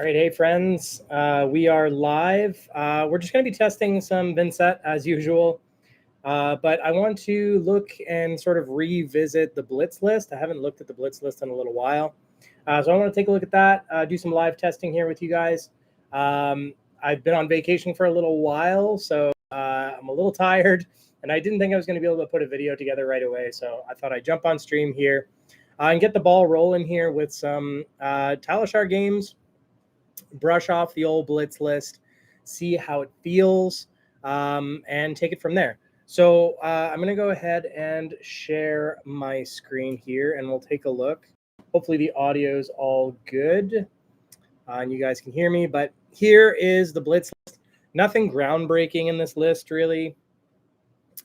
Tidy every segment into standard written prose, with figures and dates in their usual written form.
All right, hey friends, we are live. We're just going to be testing some Vynnset as usual, but I want to look and sort of revisit the Blitz list. I haven't looked at the Blitz list in a little while, so I want to take a look at that, do some live testing here with you guys. I've been on vacation for a little while, so I'm a little tired, and I didn't think I was going to be able to put a video together right away, so I thought I'd jump on stream here and get the ball rolling here with some Talishar games. Brush off the old Blitz list, see how it feels, and take it from there. So I'm going to go ahead and share my screen here, and we'll take a look. Hopefully the audio is all good, and you guys can hear me. But here is the Blitz list. Nothing groundbreaking in this list, really.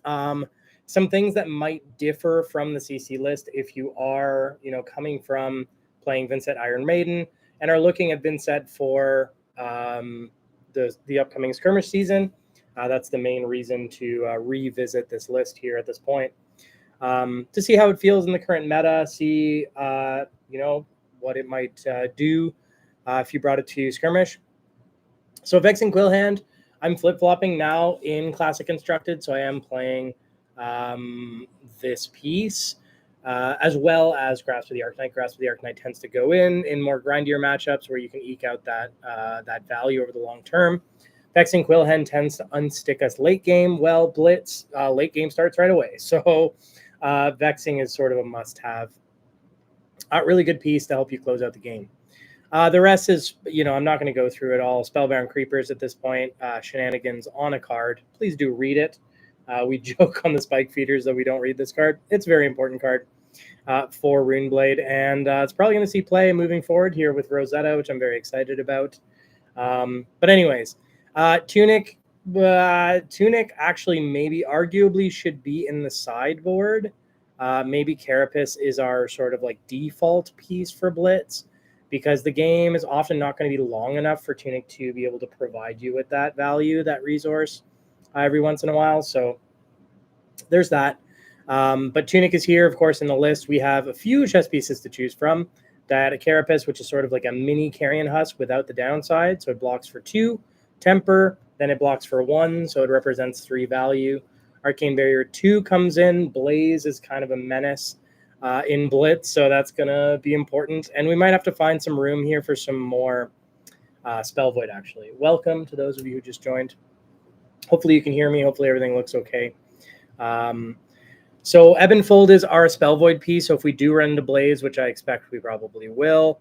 Some things that might differ from the CC list if you are, coming from playing Vynnset Iron Maiden and are looking at Vynnset for the upcoming Skirmish season. That's the main reason to revisit this list here at this point, to see how it feels in the current meta, see what it might do if you brought it to Skirmish. So Vexing Quillhand, I'm flip-flopping now in Classic Constructed, so I am playing this piece. As well as Grasp of the Arcanite. Grasp of the Arcanite tends to go in more grindier matchups where you can eke out that value over the long term. Vexing Quillhen tends to unstick us late game. Well, Blitz, late game starts right away. So Vexing is sort of a must-have. Really good piece to help you close out the game. The rest is, I'm not going to go through it all. Spellbound Creepers at this point, shenanigans on a card. Please do read it. We joke on the Spike Feeders that we don't read this card. It's a very important card for Runeblade, and it's probably going to see play moving forward here with Rosetta, which I'm very excited about. But anyways, Tunic actually maybe arguably should be in the sideboard. Maybe Carapace is our sort of like default piece for Blitz, because the game is often not going to be long enough for Tunic to be able to provide you with that value, that resource every once in a while. So there's that. But Tunic is here, of course, in the list. We have a few chess pieces to choose from. Diatic Carapace, which is sort of like a mini Carrion Husk without the downside. So it blocks for 2. Temper, then it blocks for 1, so it represents 3 value. Arcane Barrier 2 comes in. Blaze is kind of a menace in Blitz, so that's going to be important. And we might have to find some room here for some more Spell Void, actually. Welcome to those of you who just joined. Hopefully you can hear me. Hopefully everything looks okay. So Ebonfold is our Spell Void piece. So if we do run into Blaze, which I expect we probably will,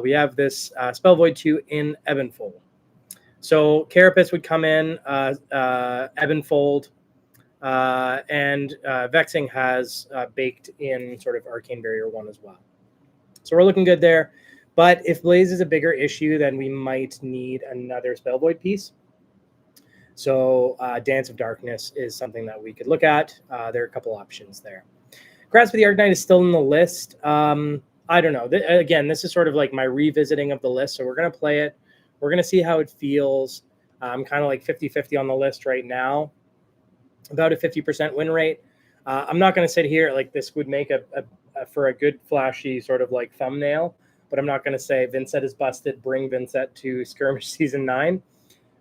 we have this Spell Void 2 in Ebonfold. So Carapace would come in, Ebonfold, and Vexing has baked in sort of Arcane Barrier 1 as well. So we're looking good there. But if Blaze is a bigger issue, then we might need another Spell Void piece. So Dance of Darkness is something that we could look at. There are a couple options there. Grasp of the Arcanite is still in the list. I don't know. Again, this is sort of like my revisiting of the list. So we're going to play it. We're going to see how it feels. I'm kind of like 50-50 on the list right now. About a 50% win rate. I'm not going to sit here like this would make for a good flashy sort of like thumbnail. But I'm not going to say Vynnset is busted. Bring Vynnset to Skirmish Season 9.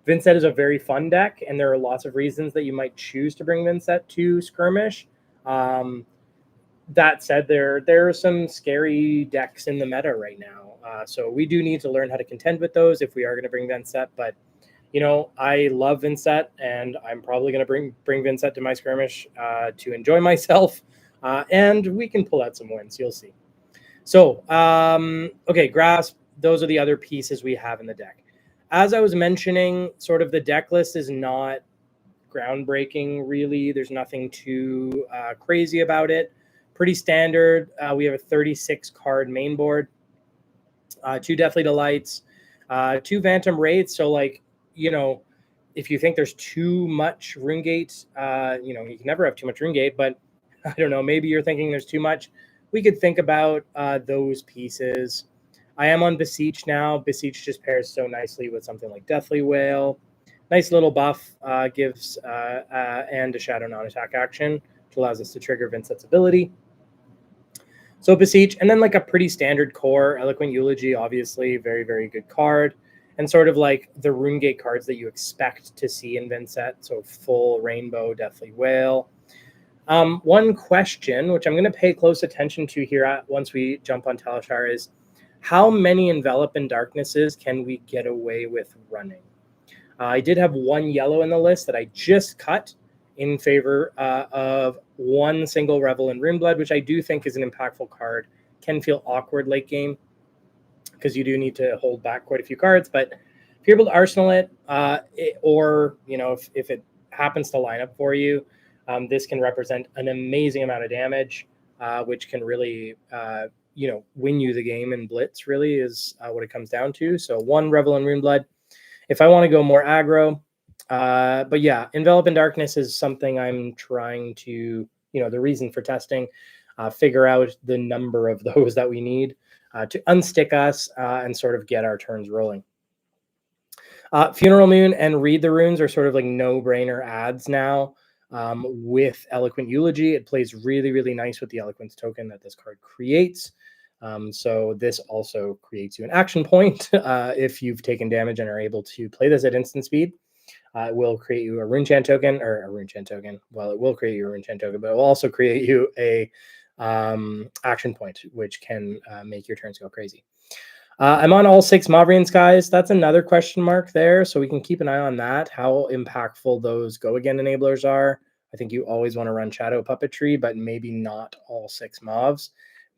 Vynnset is a very fun deck, and there are lots of reasons that you might choose to bring Vynnset to Skirmish. That said, there are some scary decks in the meta right now. So we do need to learn how to contend with those if we are going to bring Vynnset. But, I love Vynnset, and I'm probably going to bring Vynnset to my Skirmish to enjoy myself. And we can pull out some wins. You'll see. So, okay, Grasp. Those are the other pieces we have in the deck. As I was mentioning, sort of the deck list is not groundbreaking, really. There's nothing too crazy about it. Pretty standard. We have a 36-card main board, 2 Deathly Delights, 2 Phantom Wraiths. So, like, if you think there's too much RuneGate, you can never have too much RuneGate, but I don't know, maybe you're thinking there's too much. We could think about those pieces. I am on Beseech now. Beseech just pairs so nicely with something like Deathly Whale. Nice little buff, gives and a Shadow non-attack action, which allows us to trigger Vynnset's ability. So Beseech, and then like a pretty standard core, Eloquent Eulogy, obviously, very, very good card. and sort of like the RuneGate cards that you expect to see in Vynnset. So full Rainbow, Deathly Whale. One question, which I'm going to pay close attention to here once we jump on Talishar, is how many Envelop and Darknesses can we get away with running? I did have one yellow in the list that I just cut in favor of one single Revel in Runeblood, which I do think is an impactful card. Can feel awkward late game because you do need to hold back quite a few cards, but if you're able to arsenal it, or if it happens to line up for you, this can represent an amazing amount of damage, which can really win you the game in Blitz. Really is what it comes down to. So one Revel in Runeblood. If I want to go more aggro, but yeah, Envelop in Darkness is something I'm trying to, the reason for testing, figure out the number of those that we need to unstick us and sort of get our turns rolling. Funeral Moon and Read the Runes are sort of like no-brainer ads now. With Eloquent Eulogy, it plays really, really nice with the Eloquence token that this card creates. So this also creates you an action point if you've taken damage and are able to play this at instant speed. It will create you a Runechant token, or a Runechant token. Well, it will create you a Runechant token, but it will also create you a action point, which can make your turns go crazy. I'm on all 6 Mavrian Skies. That's another question mark there, so we can keep an eye on that, how impactful those Go Again enablers are. I think you always want to run Shadow Puppetry, but maybe not all 6 Mavs.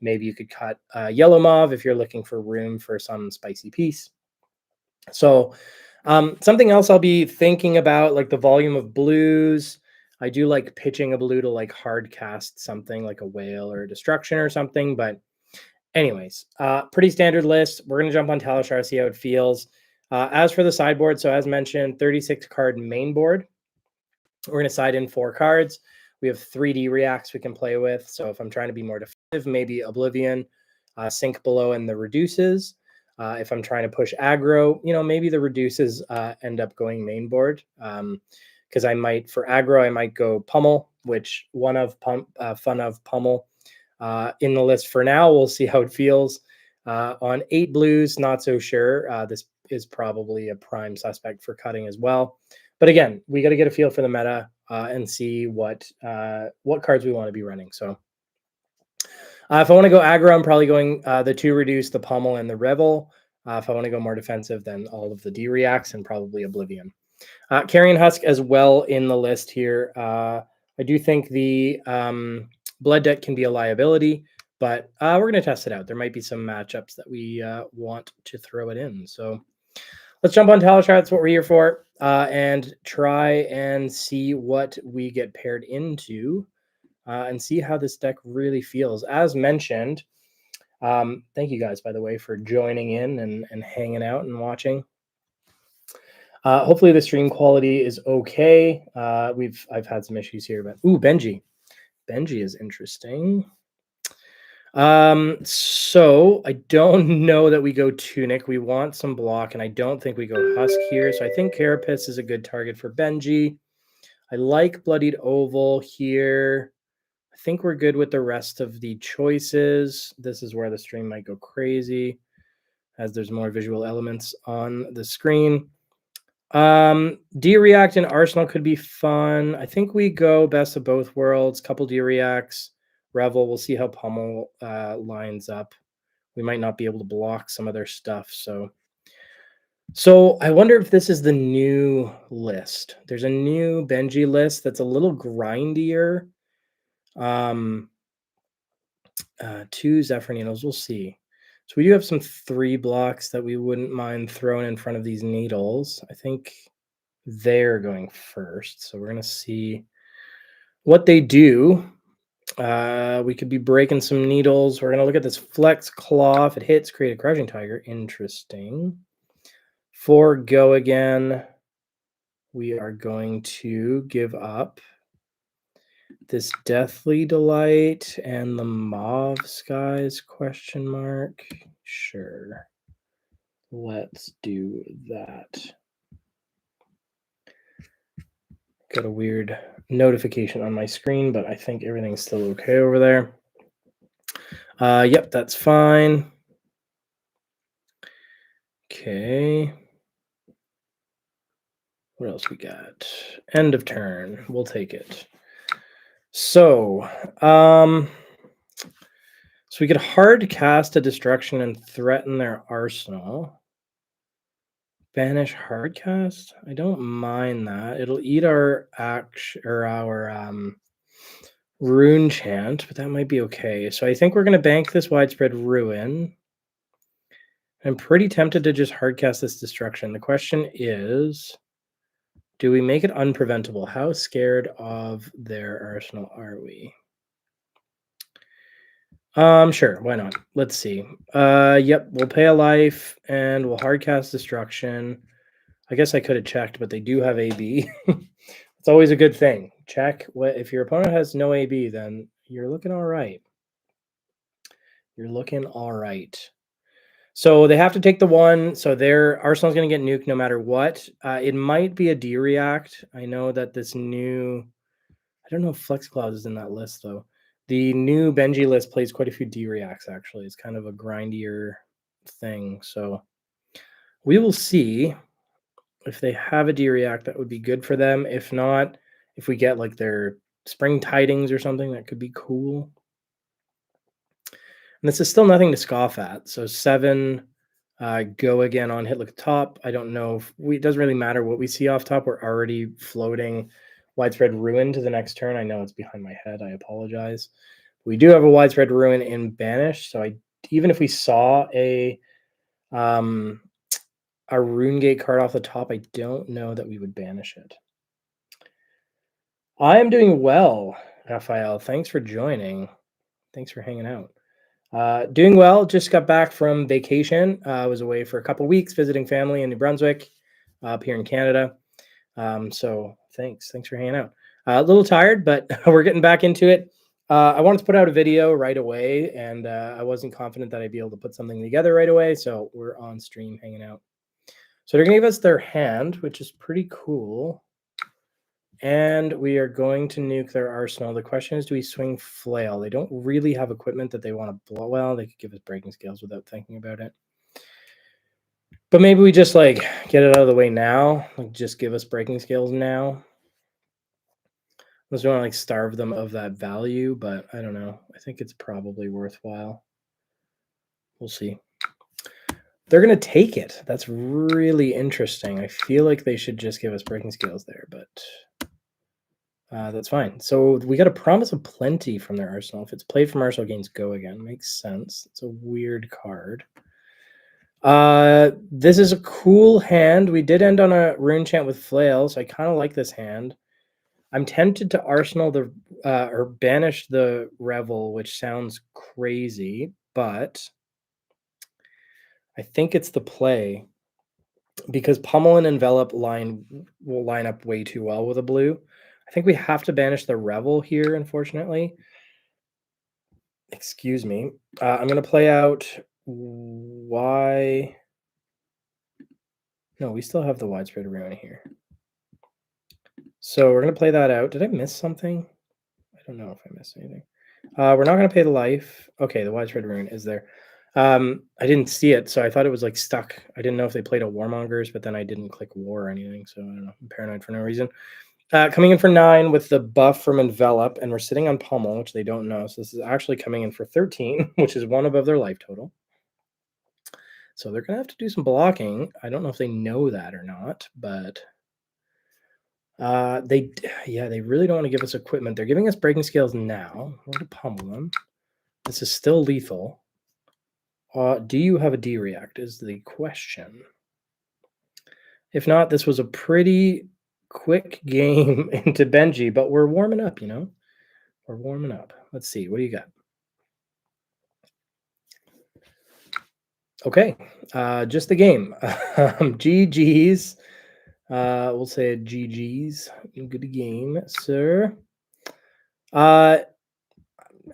Maybe you could cut Yellow Mav if you're looking for room for some spicy piece. So something else I'll be thinking about, like the volume of blues. I do like pitching a blue to like hard cast something like a whale or a destruction or something, but anyways, pretty standard list. We're going to jump on Talishar, see how it feels. As for the sideboard, so as mentioned, 36 card main board. We're going to side in 4 cards. We have 3D reacts we can play with. So if I'm trying to be more defensive, maybe Oblivion, Sink Below, and the Reduces. If I'm trying to push aggro, maybe the Reduces end up going main board. Because I might, for aggro, I might go Pummel, which Fun of Pummel in the list for now. We'll see how it feels. On 8 blues, not so sure. This is probably a prime suspect for cutting as well. But again, we got to get a feel for the meta and see what cards we want to be running. So if I want to go aggro, I'm probably going the 2 Reduce, the Pummel, and the Revel. If I want to go more defensive, then all of the D reacts and probably Oblivion. Carrion Husk as well in the list here. I do think the Blood Debt can be a liability, but we're going to test it out. There might be some matchups that we want to throw it in. So let's jump on Talishar. That's what we're here for. And try and see what we get paired into and see how this deck really feels. As mentioned, thank you guys, by the way, for joining in and hanging out and watching. Hopefully the stream quality is okay. I've had some issues here, but Benji is interesting. So I don't know that we go Tunic. We want some block, and I don't think we go Husk here. So I think Carapace is a good target for Benji. I like Bloodied Oval here. I think we're good with the rest of the choices. This is where the stream might go crazy, as there's more visual elements on the screen. D-React and Arsenal could be fun. I think we go Best of Both Worlds, couple D-Reacts. Revel, we'll see how Pummel lines up. We might not be able to block some of their stuff. So I wonder if this is the new list. There's a new Benji list that's a little grindier. 2 Zephyr Needles, we'll see. So we do have some 3 blocks that we wouldn't mind throwing in front of these needles. I think they're going first. So we're going to see what they do. We could be breaking some needles. We're going to look at this Flex Claw. If it hits, create a Crouching Tiger. Interesting. For Go Again, we are going to give up this Deathly Delight and the Mauve Skies ? Sure. Let's do that. Got a weird notification on my screen, but I think everything's still okay over there. Yep, that's fine. Okay. What else we got? End of turn. We'll take it. So, so we could hard cast a destruction and threaten their arsenal. Banish hard cast? I don't mind that. It'll eat our action or our rune chant, but that might be okay. So I think we're gonna bank this widespread ruin. I'm pretty tempted to just hard cast this destruction. The question is, do we make it unpreventable? How scared of their arsenal are we? Sure, why not? Let's see. Yep, we'll pay a life and we'll hardcast destruction. I guess I could have checked, but they do have AB. It's always a good thing. Check what if your opponent has no AB, then you're looking all right. You're looking all right. So they have to take the one. So their arsenal's going to get nuked no matter what. It might be a D react. I know that this new, I don't know if Flex Cloud is in that list though. The new Benji list plays quite a few D reacts actually. It's kind of a grindier thing. So we will see if they have a D react that would be good for them. If not, if we get like their spring tidings or something, that could be cool. And this is still nothing to scoff at. So 7 go again on hit look top. I don't know if it doesn't really matter what we see off top. We're already floating widespread ruin to the next turn. I know it's behind my head. I apologize. We do have a widespread ruin in banish. So even if we saw a rune gate card off the top, I don't know that we would banish it. I am doing well, Raphael. Thanks for joining. Thanks for hanging out. Doing well. Just got back from vacation. I was away for a couple weeks visiting family in New Brunswick, up here in Canada. So thanks for hanging out. A little tired, but we're getting back into it. I wanted to put out a video right away, and I wasn't confident that I'd be able to put something together right away. So we're on stream hanging out. So they're gonna give us their hand, which is pretty cool. And we are going to nuke their arsenal. The question is, do we swing flail? They don't really have equipment that they want to blow. Well, they could give us breaking scales without thinking about it. But maybe we just like get it out of the way now. Like just give us breaking scales now. Unless we want to like starve them of that value, but I don't know. I think it's probably worthwhile. We'll see. They're going to take it. That's really interesting. I feel like they should just give us breaking scales there, but that's fine. So we got a promise of plenty from their arsenal. If it's played from arsenal, gains go again. Makes sense. It's a weird card. This is a cool hand. We did end on a rune chant with flail, so I kind of like this hand. I'm tempted to arsenal the or banish the revel, which sounds crazy, but I think it's the play because pummel and envelop will line up way too well with a blue. I think we have to banish the revel here, unfortunately. Excuse me. I'm going to play out why. No, we still have the widespread ruin here. So we're going to play that out. Did I miss something? I don't know if I missed anything. We're not going to pay the life. Okay, the widespread ruin is there. I didn't see it, so I thought it was like stuck. I didn't know if they played a Warmongers, but then I didn't click war or anything, so I don't know. I'm paranoid for no reason. Coming in for 9 with the buff from envelop, and we're sitting on pummel, which they don't know. So this is actually coming in for 13, which is 1 above their life total. So they're going to have to do some blocking. I don't know if they know that or not, but they really don't want to give us equipment. They're giving us breaking scales now. We're going to pummel them. This is still lethal. Do you have a D react is the question. If not, this was a pretty quick game into Benji, but we're warming up, you know? We're warming up. Let's see. What do you got? Okay. Just the game. GG's. We'll say GG's. Good game, sir. I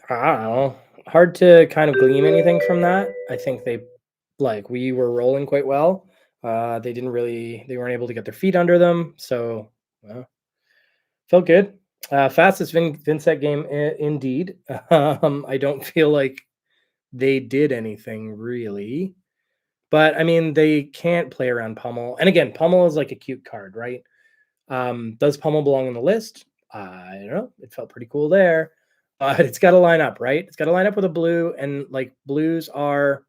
don't know. Hard to kind of glean anything from that. I think we were rolling quite well. They weren't able to get their feet under them. So, felt good. Fastest Vynnset game indeed. I don't feel like they did anything really. But I mean, they can't play around pummel. And again, pummel is like a cute card, right? Does Pummel belong on the list? I don't know. It felt pretty cool there. But it's got to line up, right? It's got to line up with a blue, and like blues are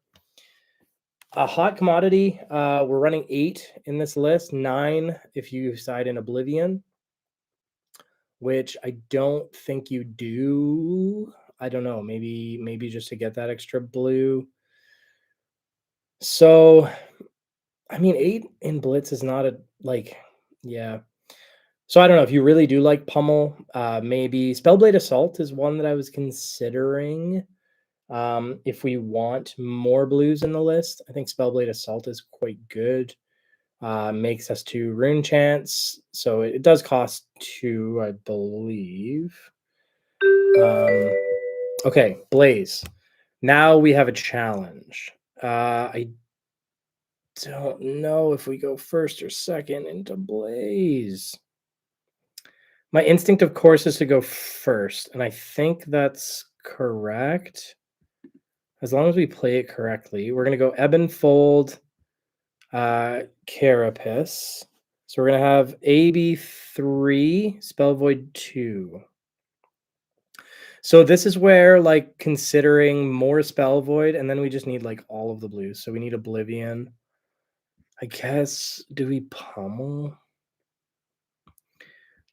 a hot commodity. We're running 8 in this list, 9 if you side in Oblivion, which I don't think you do. I don't know. Maybe just to get that extra blue. So, I mean, 8 in Blitz is not a yeah. So I don't know if you really do like Pummel. Maybe Spellblade Assault is one that I was considering. If we want more blues in the list, I think Spellblade Assault is quite good. Makes us 2 rune chance, so it does cost 2, I believe. Okay, Blaze. Now we have a challenge. I don't know if we go first or second into Blaze. My instinct, of course, is to go first, and I think that's correct. As long as we play it correctly. We're going to go Ebonfold, Carapace. So we're going to have AB3, Spell Void 2. So this is where, like, considering more Spell Void, and then we just need, like, all of the blues. So we need Oblivion. I guess, do we Pummel?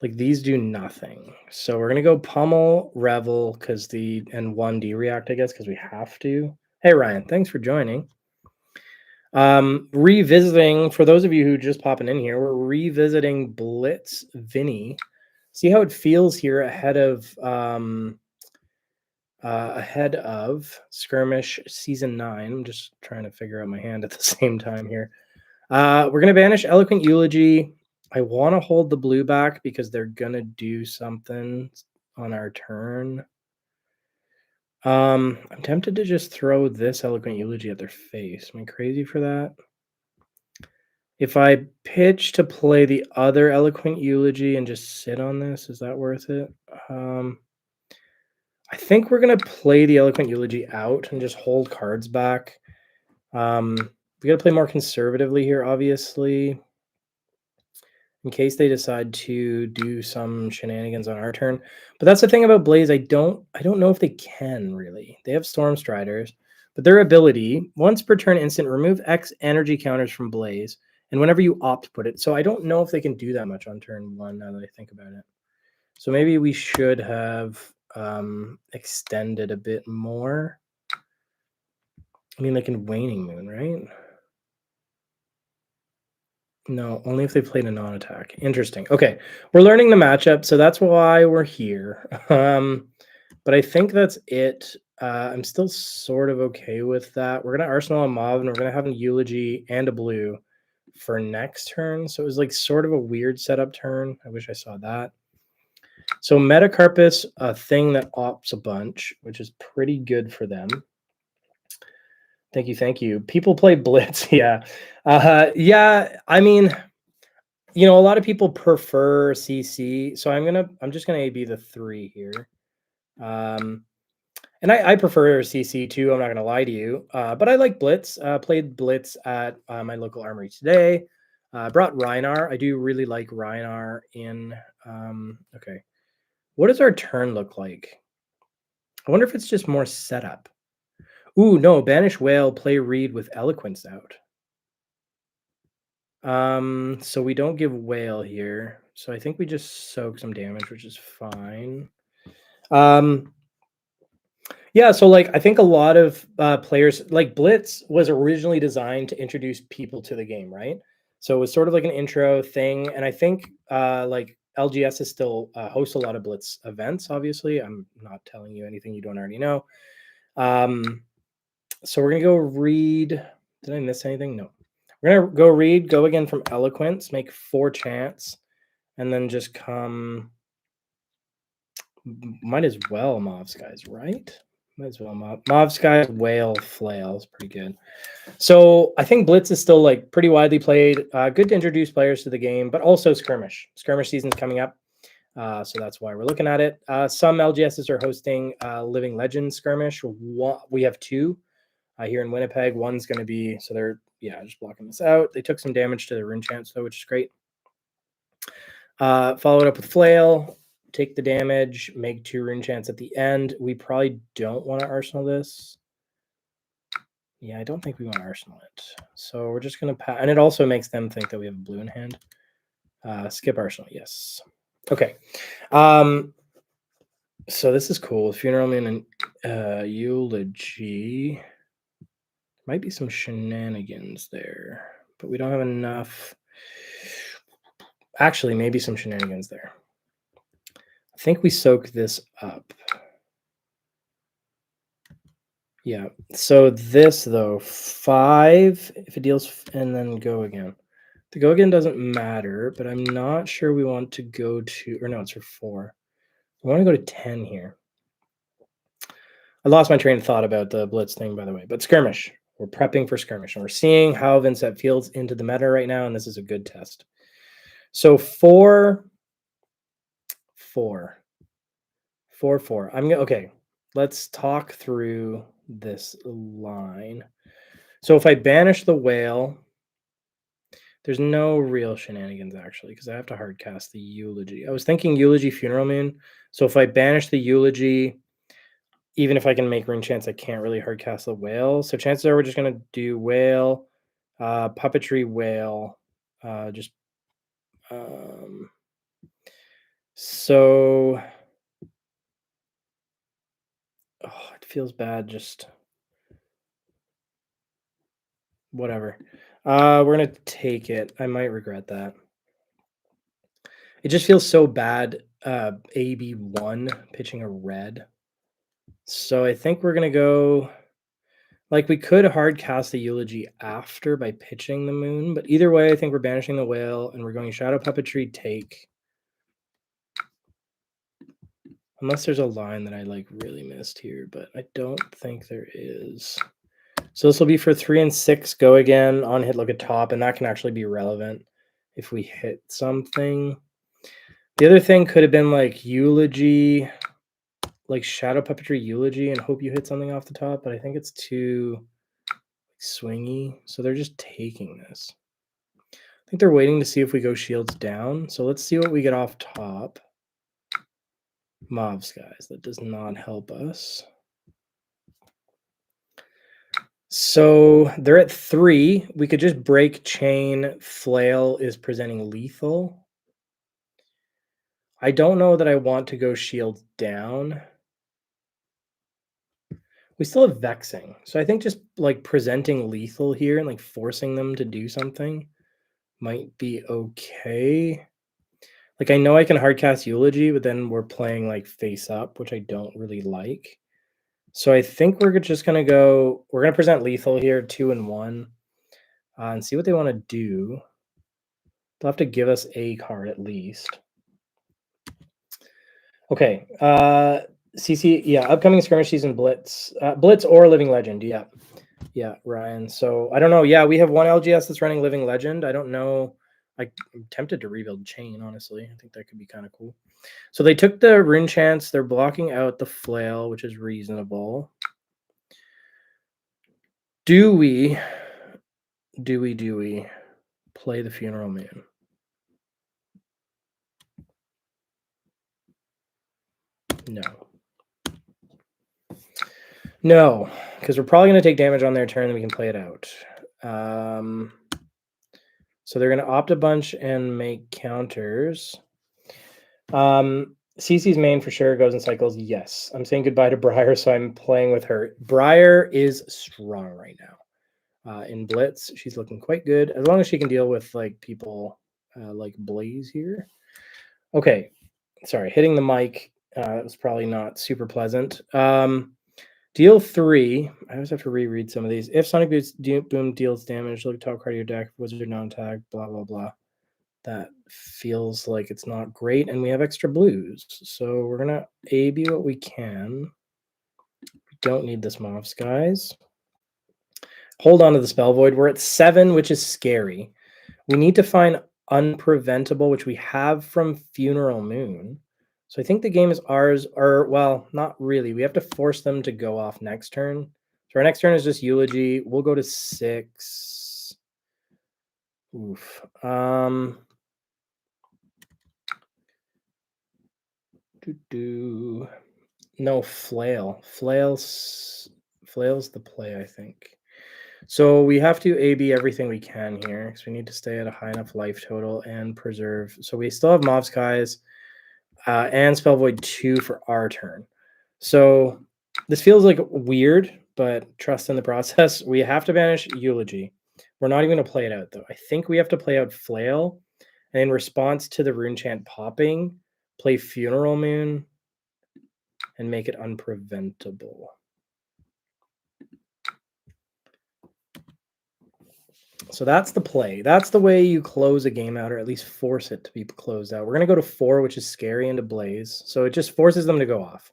Like, these do nothing. So we're going to go Pummel, Revel, and 1D React, I guess, because we have to. Hey, Ryan, thanks for joining. Revisiting, for those of you who just popping in here, we're revisiting Blitz Vinny. See how it feels here ahead of Skirmish Season 9. I'm just trying to figure out my hand at the same time here. We're going to banish Eloquent Eulogy. I want to hold the blue back because they're going to do something on our turn. I'm tempted to just throw this Eloquent Eulogy at their face. Am I crazy for that? If I pitch to play the other Eloquent Eulogy and just sit on this, is that worth it? I think we're going to play the Eloquent Eulogy out and just hold cards back. We got to play more conservatively here, obviously, in case they decide to do some shenanigans on our turn. But that's the thing about Blaze. I don't know if they can, really. They have Storm Striders, but their ability, once per turn instant, remove X energy counters from Blaze, and whenever you opt, put it. So I don't know if they can do that much on turn 1 now that I think about it. So maybe we should have extended a bit more. I mean, they can Waning Moon, right? No, only if they played a non-attack. Interesting. Okay, we're learning the matchup, so that's why we're here. But I think that's it. I'm still sort of okay with that. We're going to Arsenal a Mob, and we're going to have a Eulogy and a blue for next turn. So it was like sort of a weird setup turn. I wish I saw that. So Metacarpus, a thing that opts a bunch, which is pretty good for them. Thank you, thank you. People play Blitz, yeah. Yeah, I mean, you know, a lot of people prefer CC, so I'm just gonna AB the 3 here. And I prefer CC too, I'm not gonna lie to you. But I like Blitz. Played Blitz at my local armory today. Brought Rhinar. I do really like Rhinar in okay. What does our turn look like? I wonder if it's just more setup. Ooh, no, Banish Whale, play Reed with Eloquence out. So we don't give Whale here. So I think we just soak some damage, which is fine. Yeah, so like I think a lot of players, like Blitz was originally designed to introduce people to the game, right? So it was sort of like an intro thing, and I think like LGS is still hosts a lot of Blitz events. Obviously, I'm not telling you anything you don't already know. So we're gonna go Reed. Did I miss anything? No. We're gonna go Reed. Go again from Eloquence. Make 4 chance, and then just come. Might as well Mauve Skies, right? Might as well Mauve Skies, Whale, Flail is pretty good. So I think Blitz is still like pretty widely played. Good to introduce players to the game, but also Skirmish. Skirmish season's coming up. So that's why we're looking at it. Some LGSs are hosting Living Legends Skirmish. We have 2 here in Winnipeg. One's going to be, so they're, just blocking this out. They took some damage to the rune chance, though, which is great. Follow it up with Flail, take the damage, make 2 rune chants at the end. We probably don't want to arsenal this. Yeah, I don't think we want to arsenal it. So we're just going to pass. And it also makes them think that we have a blue in hand. Skip arsenal, yes. Okay. So this is cool. Funeral Moon and Eulogy. Might be some shenanigans there, but we don't have enough. Actually, maybe some shenanigans there. I think we soak this up. Yeah. So this, though, 5, if it deals, and then go again. The go again doesn't matter, but I'm not sure we want to go to, or no, it's for 4. I want to go to 10 here. I lost my train of thought about the Blitz thing, by the way, but Skirmish. We're prepping for Skirmish, and we're seeing how Vynnset feels into the meta right now, and this is a good test. So 4. Okay, let's talk through this line. So if I banish the whale, there's no real shenanigans, actually, because I have to hardcast the Eulogy. I was thinking Eulogy Funeral Moon. So if I banish the Eulogy, even if I can make rune chance, I can't really hardcast the whale. So chances are we're just going to do whale, puppetry whale, so it feels bad, just whatever. We're going to take it. I might regret that. It just feels so bad, AB1 pitching a red. So I think we're going to go, like, we could hard cast the Eulogy after by pitching the moon, but either way, I think we're banishing the whale and we're going Shadow Puppetry, take. Unless there's a line that I like really missed here, but I don't think there is. So this will be for 3 and 6, go again, on hit, look at top, and that can actually be relevant if we hit something. The other thing could have been like Eulogy, like Shadow Puppetry Eulogy, and hope you hit something off the top, but I think it's too swingy, so they're just taking this. I think they're waiting to see if we go shields down, so let's see what we get off top. Mobs, guys, that does not help us. So they're at 3. We could just break chain. Flail is presenting lethal. I don't know that I want to go shield down. We still have vexing. So I think just like presenting lethal here and like forcing them to do something might be okay. Like I know I can hardcast Eulogy, but then we're playing like face up, which I don't really like. So I think we're just going to go, we're going to present lethal here, 2 and 1, and see what they want to do. They'll have to give us a card at least. Okay. CC, yeah, upcoming skirmish season Blitz. Blitz or Living Legend, yeah. Yeah, Ryan. So I don't know. Yeah, we have one LGS that's running Living Legend. I don't know. I'm tempted to rebuild Chain, honestly. I think that could be kind of cool. So they took the rune chance. They're blocking out the flail, which is reasonable. Do we play the Funeral Moon? No, because we're probably going to take damage on their turn, then we can play it out. So they're going to opt a bunch and make counters. CC's main for sure goes in cycles. Yes, I'm saying goodbye to Briar, so I'm playing with her. Briar is strong right now. In Blitz, she's looking quite good, as long as she can deal with like people like Blaze here. Okay, sorry, hitting the mic. That was probably not super pleasant. Deal 3. I always have to reread some of these. If Sonic Boom deals damage, look at top card of your deck. Wizard non-tag, blah, blah, blah. That feels like it's not great. And we have extra blues. So we're going to AB what we can. We don't need this Moffs, guys. Hold on to the Spell Void. We're at 7, which is scary. We need to find Unpreventable, which we have from Funeral Moon. So I think the game is ours, or, well, not really. We have to force them to go off next turn. So our next turn is just Eulogy. We'll go to 6. Oof. No, flail. Flail's the play, I think. So we have to AB everything we can here because we need to stay at a high enough life total and preserve. So we still have Mob Skies and Spell Void 2 for our turn. So this feels like weird, but trust in the process. We have to banish Eulogy. We're not even going to play it out, though. I think we have to play out Flail. And in response to the Rune Chant popping, play Funeral Moon and make it unpreventable. So that's the play. That's the way you close a game out, or at least force it to be closed out. We're going to go to 4, which is scary, into Blaze. So it just forces them to go off.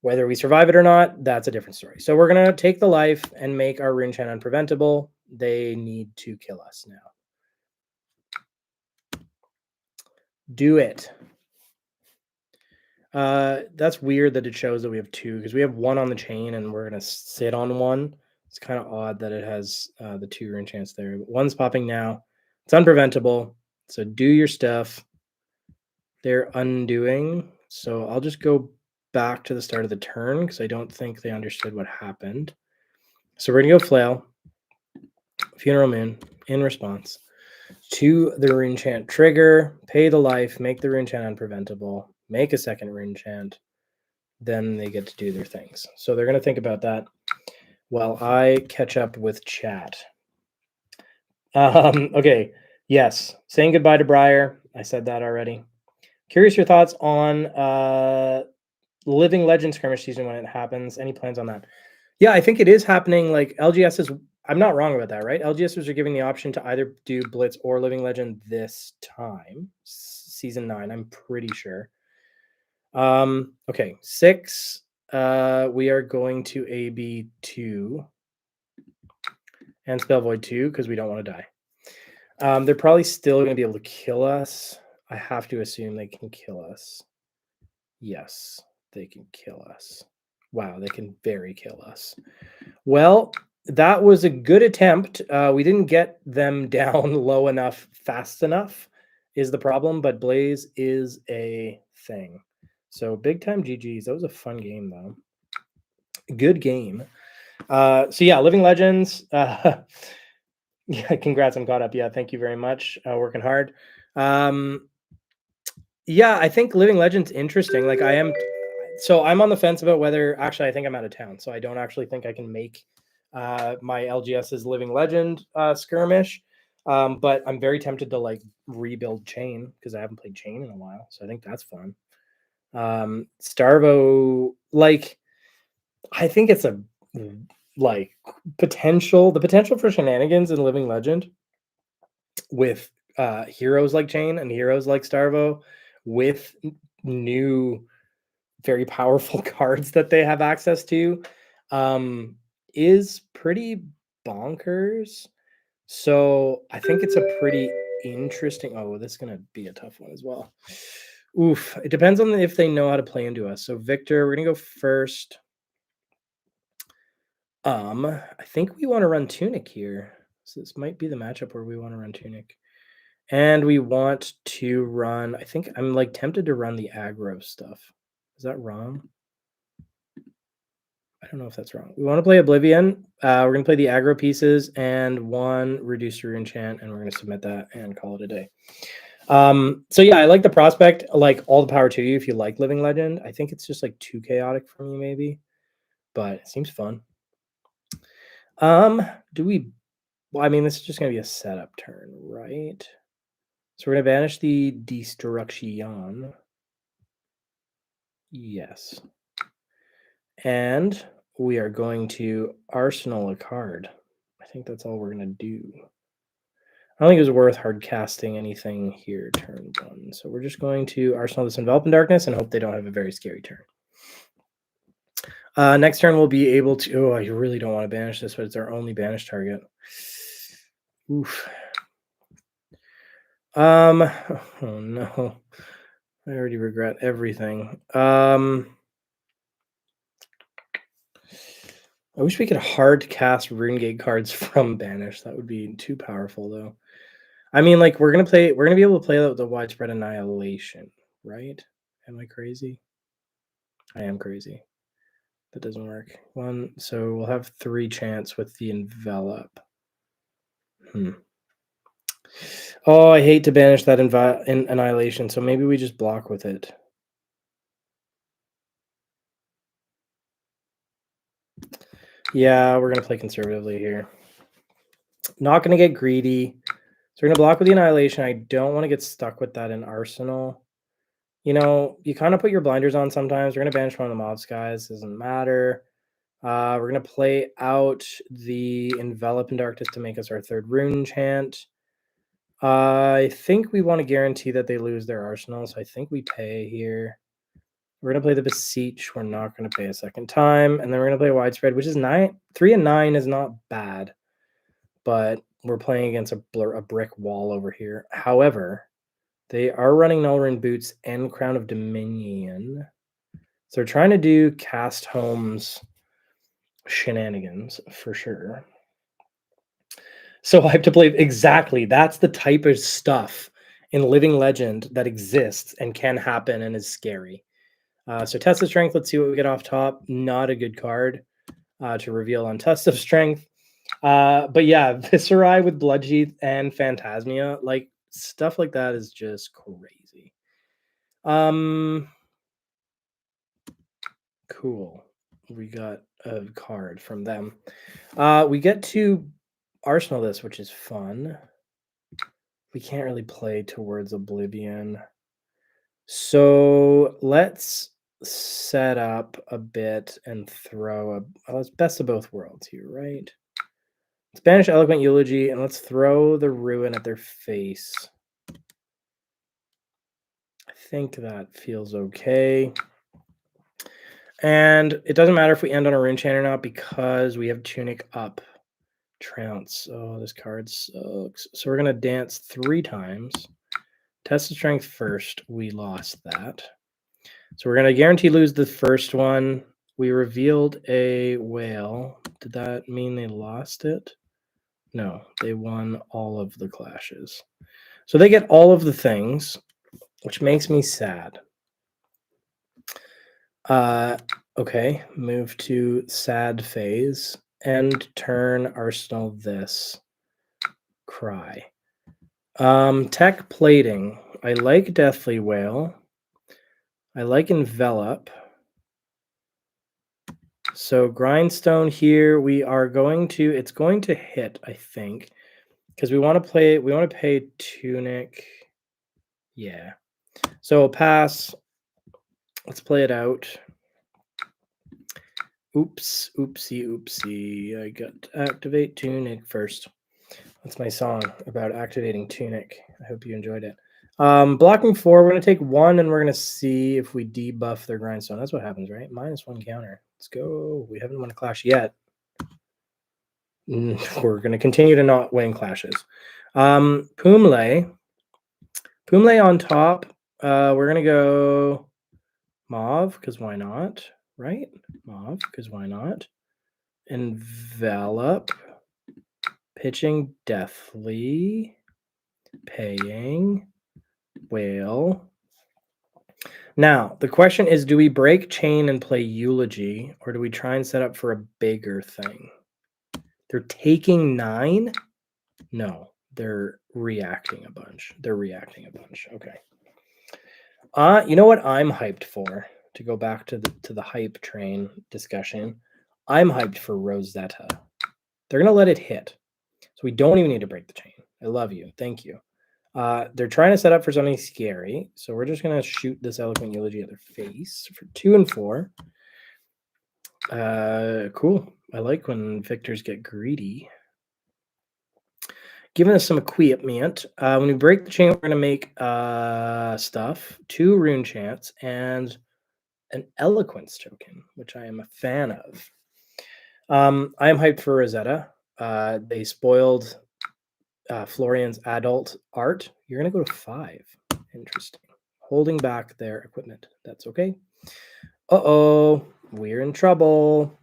Whether we survive it or not, that's a different story. So we're going to take the life and make our Rune Chant unpreventable. They need to kill us now. Do it. That's weird that it shows that we have 2 because we have 1 on the chain and we're going to sit on 1. It's kind of odd that it has the 2 Rune Chants there. But 1's popping now. It's unpreventable. So do your stuff. They're undoing. So I'll just go back to the start of the turn because I don't think they understood what happened. So we're going to go Flail. Funeral Moon in response to the Rune Chant trigger. Pay the life. Make the Rune Chant unpreventable. Make a second Rune Chant. Then they get to do their things. So they're going to think about that while I catch up with chat. Okay. Yes. Saying goodbye to Briar. I said that already. Curious your thoughts on Living Legend Skirmish season when it happens. Any plans on that? Yeah, I think it is happening. Like LGS is, I'm not wrong about that, right? LGSs are giving the option to either do Blitz or Living Legend this time. Season 9, I'm pretty sure. Okay, 6. We are going to AB 2 and Spell Void 2 because we don't want to die. They're probably still going to be able to kill us. I have to assume they can kill us. Yes, they can kill us. Wow, they can very kill us. Well, that was a good attempt. We didn't get them down low enough, fast enough is the problem, but Blaze is a thing. So big time GGs. That was a fun game, though. Good game. So yeah, Living Legends. Yeah, congrats, I'm caught up. Yeah, thank you very much. Working hard. Yeah, I think Living Legends interesting. Like I'm on the fence about whether actually I think I'm out of town, so I don't actually think I can make my LGS's Living Legend skirmish. But I'm very tempted to like rebuild Chain because I haven't played Chain in a while, so I think that's fun. Starvo, like I think it's a like the potential for shenanigans in Living Legend with heroes like Chain and heroes like Starvo with new very powerful cards that they have access to is pretty bonkers. So I think it's a pretty interesting. Oh, this is going to be a tough one as well. Oof. It depends on if they know how to play into us. So Victor, we're going to go first. I think we want to run Tunic here. So this might be the matchup where we want to run Tunic. And we want to run, I think I'm like tempted to run the aggro stuff. Is that wrong? I don't know if that's wrong. We want to play Oblivion. We're going to play the aggro pieces and 1 reduced Rune Chant, and we're going to submit that and call it a day. So yeah, I like the prospect. Like all the power to you if you like Living Legend. I think it's just like too chaotic for me maybe, but it seems fun. Do we? Well, I mean, this is just going to be a setup turn, right? So we're going to banish the Destruction. Yes. And we are going to arsenal a card. I think that's all we're going to do. I don't think it was worth hard casting anything here turn 1. So we're just going to arsenal this Envelop in Darkness and hope they don't have a very scary turn. Next turn we'll be able to... Oh, I really don't want to banish this, but it's our only banish target. Oof. Oh no. I already regret everything. I wish we could hard cast RuneGate cards from banish. That would be too powerful though. I mean, like we're gonna be able to play out the Widespread Annihilation, right? Am I crazy? I am crazy. That doesn't work. 1, so we'll have 3 chance with the envelop. Oh, I hate to banish that annihilation, so maybe we just block with it. Yeah, we're going to play conservatively here. Not going to get greedy. So we're going to block with the annihilation. I don't want to get stuck with that in Arsenal. You know, you kind of put your blinders on sometimes. We're going to banish one of the mobs, guys. Doesn't matter. We're going to play out the Envelop in Darkness to make us our 3rd rune chant. I think we want to guarantee that they lose their arsenal, so I think we pay here. We're going to play the Beseech. We're not going to pay a second time. And then we're going to play Widespread, which is 9. 3 and 9 is not bad, but we're playing against a brick wall over here. However, they are running Nullrune Boots and Crown of Dominion. So they're trying to do Cast Home's shenanigans for sure. So I have to play exactly. That's the type of stuff in Living Legend that exists and can happen and is scary. So Test of Strength, let's see what we get off top. Not a good card to reveal on Test of Strength. But yeah, Viscerai with Bloodsheath and Phantasmia, like stuff like that is just crazy. Cool. We got a card from them. We get to Arsenal this, which is fun. We can't really play towards Oblivion. So let's set up a bit and throw it's best of both worlds here, right? Spanish Eloquent Eulogy, and let's throw the Ruin at their face. I think that feels okay. And it doesn't matter if we end on a rune chant or not because we have Tunic up. Trounce. Oh, this card sucks. So we're going to dance 3 times. Test of Strength first. We lost that. So we're going to guarantee lose the first one. We revealed a whale. Did that mean they lost it? No, they won all of the clashes. So they get all of the things, which makes me sad. Okay, move to sad phase and turn Arsenal this. Cry. Tech plating. I like Deathly Whale. I like Envelop. So Grindstone here, it's going to hit, I think, because we want to pay Tunic. Yeah. So pass. Let's play it out. Oops, oopsie. I got to activate Tunic first. That's my song about activating Tunic. I hope you enjoyed it. Blocking 4, we're going to take 1 and we're going to see if we debuff their Grindstone. That's what happens, right? -1 counter. Let's go. We haven't won a clash yet. We're going to continue to not win clashes. Pumle on top. We're going to go Mauve, because why not? Right? Mauve, because why not? Envelop. Pitching Deathly. Paying. Whale. Now, the question is, do we break chain and play Eulogy, or do we try and set up for a bigger thing? They're taking 9? No, they're reacting a bunch. Okay. You know what I'm hyped for? To go back to the hype train discussion, I'm hyped for Rosetta. They're going to let it hit. So we don't even need to break the chain. I love you. Thank you. They're trying to set up for something scary. So we're just going to shoot this Eloquent Eulogy at their face for 2 and 4. Cool. I like when victors get greedy. Giving us some equipment. When we break the chain, we're going to make stuff, 2 rune chants, and an eloquence token, which I am a fan of. I am hyped for Rosetta. They spoiled Florian's adult art. You're going to go to 5. Interesting. Holding back their equipment. That's okay. Uh-oh. We're in trouble.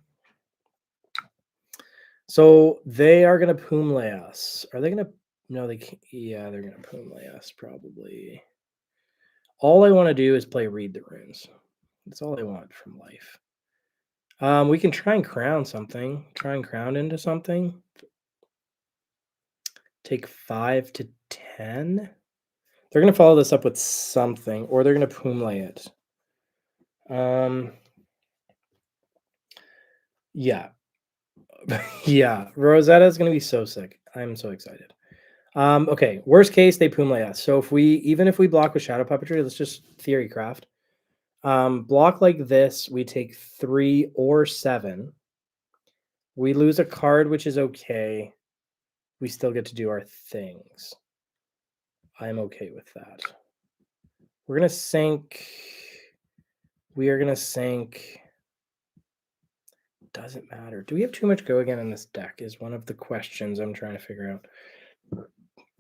So they are going to Pumle us. Are they going to... No, they can't. Yeah, they're going to Pumle us probably. All I want to do is play Read the Runes. That's all I want from life. We can try and crown something. Try and crown into something. Take 5 to 10. They're going to follow this up with something, or they're going to Pumle it. Yeah. Yeah. Rosetta is going to be so sick. I'm so excited. Okay. Worst case, they Pumle us. So even if we block with Shadow Puppetry, let's just theory craft. Block like this, we take 3 or 7. We lose a card, which is okay. We still get to do our things. I'm okay with that. We're going to sink. We are going to sink. Doesn't matter. Do we have too much go again in this deck is one of the questions I'm trying to figure out.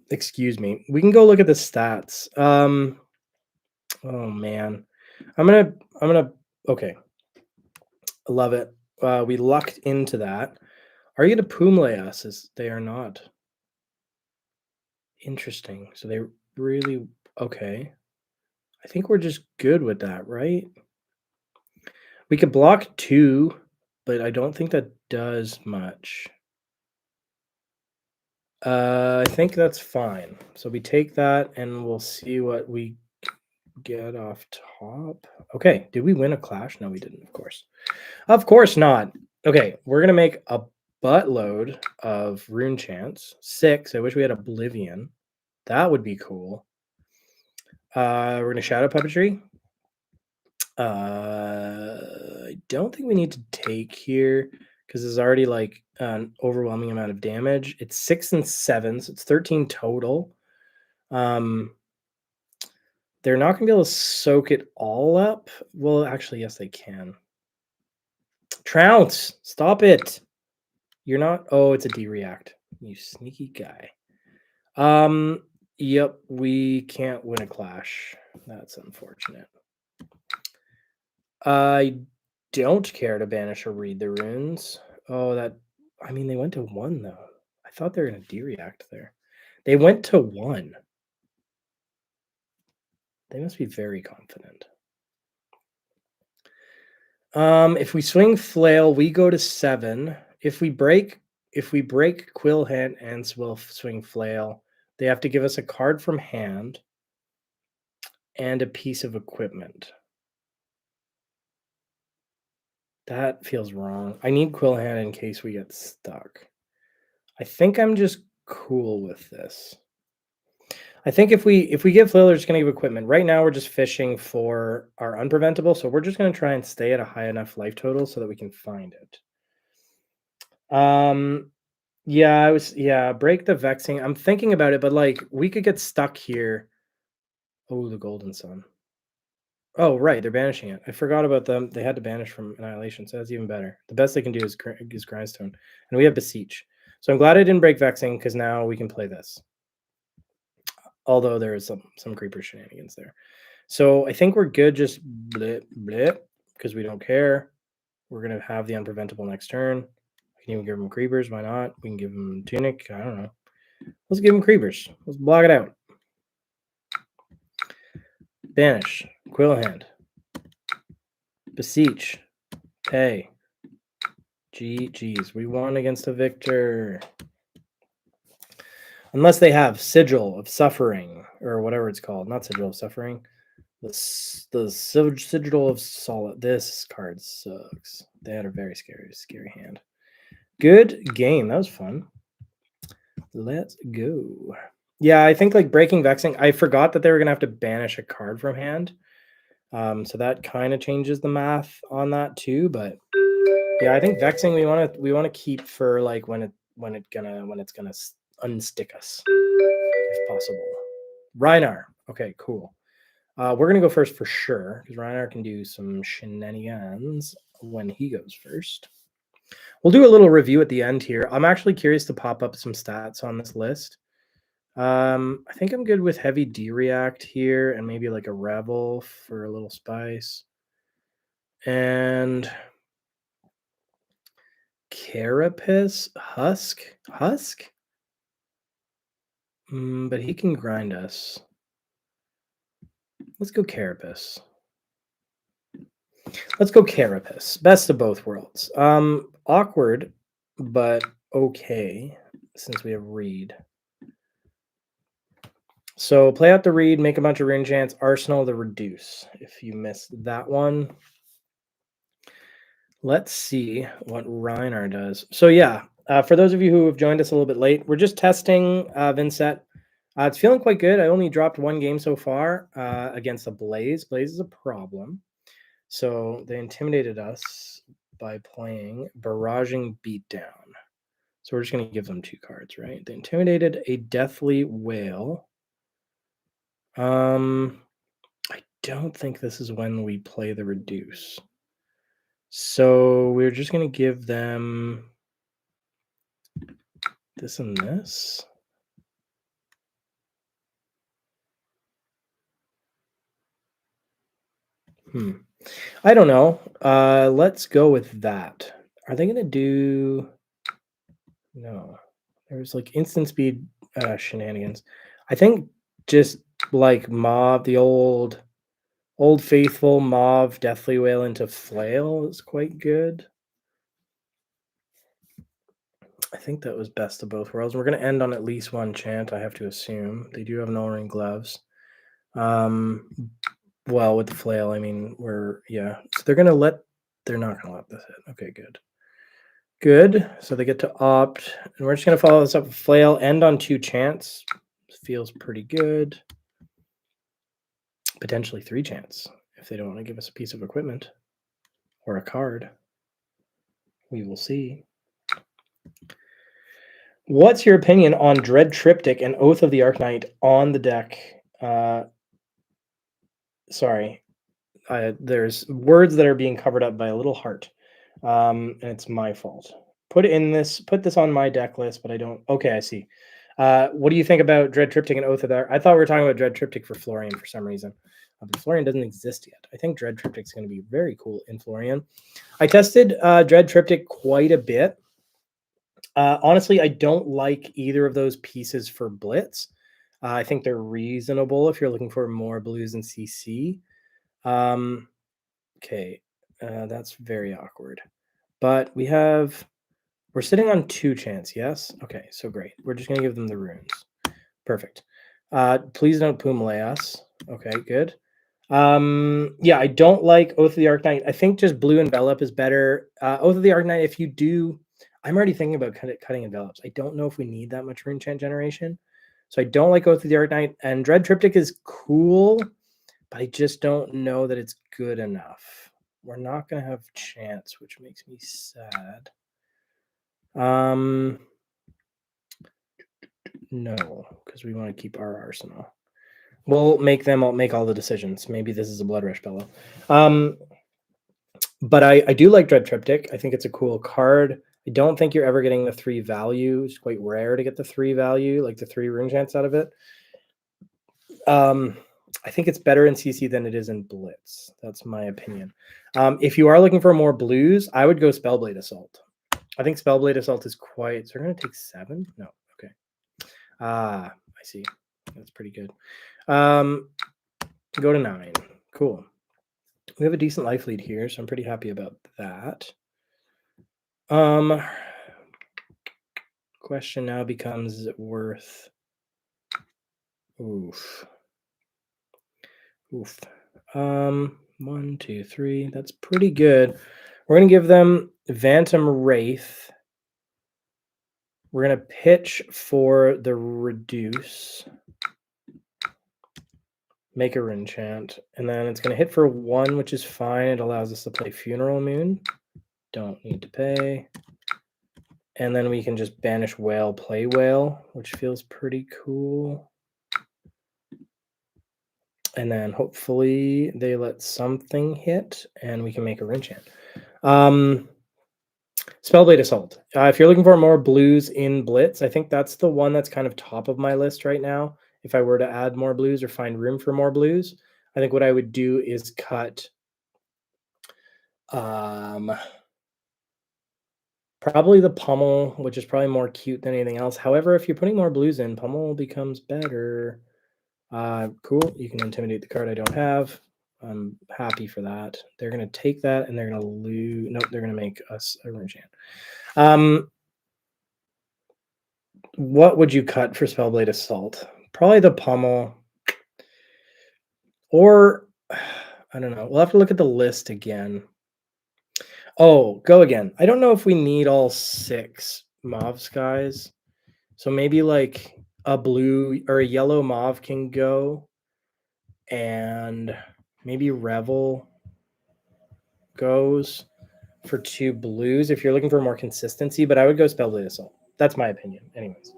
Excuse me. We can go look at the stats. Oh man. I'm gonna okay. I love it. We lucked into that. Are you gonna Pumle us? As they are not. Interesting. So they really okay. I think we're just good with that, right? We could block 2, but I don't think that does much. I think that's fine. So we take that and we'll see what we get off top. Okay, did we win a clash? No, we didn't, of course. Of course not. Okay, we're going to make a buttload of rune chants. 6. I wish we had Oblivion. That would be cool. We're going to Shadow Puppetry. I don't think we need to take here because there's already like an overwhelming amount of damage. It's 6 and 7, so it's 13 total. They're not going to be able to soak it all up. Well, actually, yes, they can. Trounce, stop it. You're not. Oh, it's a D-react. You sneaky guy. Yep, we can't win a clash. That's unfortunate. I don't care to banish or read the runes. Oh, that. I mean, they went to 1 though. I thought they were going to D-react there. They went to 1. They must be very confident. If we swing flail, we go to 7. If we break quill hand and we'll swing flail, they have to give us a card from hand and a piece of equipment. That feels wrong. I need quill hand in case we get stuck. I think I'm just cool with this. I think if we give flail, they're just going to give equipment. Right now, we're just fishing for our unpreventable, so we're just going to try and stay at a high enough life total so that we can find it. Yeah, break the vexing. I'm thinking about it, but like we could get stuck here. Oh, the golden sun. Oh, right, they're banishing it. I forgot about them. They had to banish from Annihilation, so that's even better. The best they can do is Grindstone, and we have Beseech. So I'm glad I didn't break vexing because now we can play this. Although there is some creeper shenanigans there. So I think we're good. Just blip blip because we don't care. We're gonna have the unpreventable next turn. We can even give them creepers. Why not? We can give them tunic. I don't know. Let's give them creepers. Let's block it out. Banish. Quill hand. Beseech. Pay. Geez. We won against a victor. Unless they have Sigil of Suffering, or whatever it's called. Not Sigil of Suffering. The Sigil of Solid. This card sucks. They had a very scary hand. Good game. That was fun. Let's go. Yeah, I think like breaking vexing. I forgot that they were gonna have to banish a card from hand. So that kind of changes the math on that too. But yeah, I think vexing we want to keep for like when it's gonna unstick us if possible. Reinar. Okay, cool. We're gonna go first for sure because Reinar can do some shenanigans when he goes first. We'll do a little review at the end here. I'm actually curious to pop up some stats on this list. I think I'm good with heavy D-react here and maybe like a rebel for a little spice. And Carapace Husk? But he can grind us. Let's go Carapace. Let's go Carapace. Best of both worlds. Awkward, but okay, since we have Reed. So play out the Reed, make a bunch of rune chants, Arsenal the Reduce. If you missed that one. Let's see what Reinar does. So yeah, for those of you who have joined us a little bit late, we're just testing Vynnset. It's feeling quite good. I only dropped one game so far against a Blaze. Blaze is a problem. So they intimidated us by playing Barraging Beatdown. So we're just going to give them 2 cards, right? They intimidated a Deathly Whale. I don't think this is when we play the Reduce. So we're just going to give them this and this. I don't know. Let's go with that. Are they going to do... No. There's like instant speed shenanigans. I think just like Mauve, the old faithful Mauve Deathly Whale into Flail is quite good. I think that was best of both worlds. We're going to end on at least one chant, I have to assume. They do have Null Ring Gloves. Well, with the Flail, I mean, So they're not going to let this hit. Okay, good. Good. So they get to opt. And we're just going to follow this up with Flail. End on 2 chants. Feels pretty good. Potentially 3 chants if they don't want to give us a piece of equipment or a card. We will see. What's your opinion on Dread Triptych and Oath of the Arknight on the deck? There's words that are being covered up by a little heart, and it's my fault. Put this on my deck list, but I don't. Okay, I see. What do you think about Dread Triptych and Oath of the? I thought we were talking about Dread Triptych for Florian for some reason, but Florian doesn't exist yet. I think Dread Triptych is going to be very cool in Florian. I tested Dread Triptych quite a bit. Honestly, I don't like either of those pieces for Blitz. I think they're reasonable if you're looking for more blues in CC. Okay, that's very awkward. But we're sitting on 2 chants, yes? Okay, so great. We're just going to give them the runes. Perfect. Please don't Pumele us. Okay, good. Yeah, I don't like Oath of the Arknight. I think just blue envelop is better. Oath of the Arknight, if you do... I'm already thinking about cutting envelops. I don't know if we need that much rune chant generation. So I don't like Oath of the Arknight. And Dread Triptych is cool, but I just don't know that it's good enough. We're not going to have chance, which makes me sad. No, because we want to keep our arsenal. We'll make all the decisions. Maybe this is a Blood Rush Bellow. But I do like Dread Triptych. I think it's a cool card. I don't think you're ever getting the 3 value. It's quite rare to get the 3 value, like the 3 rune chants out of it. I think it's better in CC than it is in Blitz. That's my opinion. If you are looking for more blues, I would go Spellblade Assault. I think Spellblade Assault is quite... So we're going to take 7? No. Okay. I see. That's pretty good. Go to 9. Cool. We have a decent life lead here, so I'm pretty happy about that. Question now becomes, is it worth... Oof. 1, 2, 3. That's pretty good. We're going to give them Phantom Wraith. We're going to pitch for the Reduce. Make a rune chant. And then it's going to hit for 1, which is fine. It allows us to play Funeral Moon. Don't need to pay. And then we can just banish Whale, play Whale, which feels pretty cool. And then hopefully they let something hit and we can make a rune chant. Spellblade Assault. If you're looking for more blues in Blitz, I think that's the one that's kind of top of my list right now. If I were to add more blues or find room for more blues, I think what I would do is cut probably the Pummel, which is probably more cute than anything else. However, if you're putting more blues in, Pummel becomes better. Cool. You can intimidate the card I don't have. I'm happy for that. They're going to take that and they're going to lose. Nope, they're going to make us a rune chant. What would you cut for Spellblade Assault? Probably the Pummel. Or, I don't know. We'll have to look at the list again. Oh, go again. I don't know if we need all 6 Mauve Skies. So maybe like a blue or a yellow Mauve can go. And maybe Revel goes for 2 blues if you're looking for more consistency. But I would go Spellblade Assault. That's my opinion. Anyways.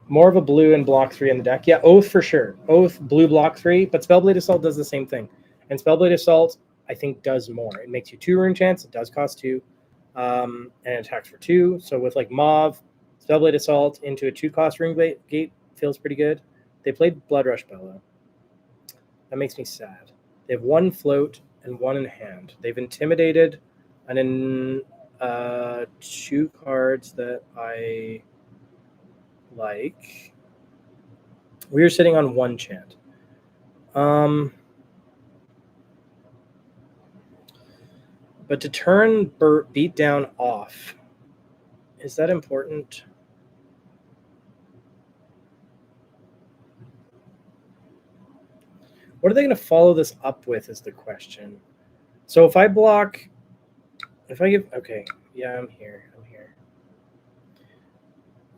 More of a blue and block 3 in the deck. Yeah, Oath for sure. Oath, blue block 3. But Spellblade Assault does the same thing. And Spellblade Assault, I think, does more. It makes you 2 rune chance. It does cost 2. And it attacks for 2. So with like Mauve, Spellblade Assault into a 2-cost rune gate feels pretty good. They played Bloodrush Bellow. That makes me sad. They have 1 float and 1 in hand. They've intimidated and in 2 cards that I like. We are sitting on 1 chant. But to turn beat down off, is that important? What are they going to follow this up with is the question. So if I block, if I give, okay, yeah, I'm here.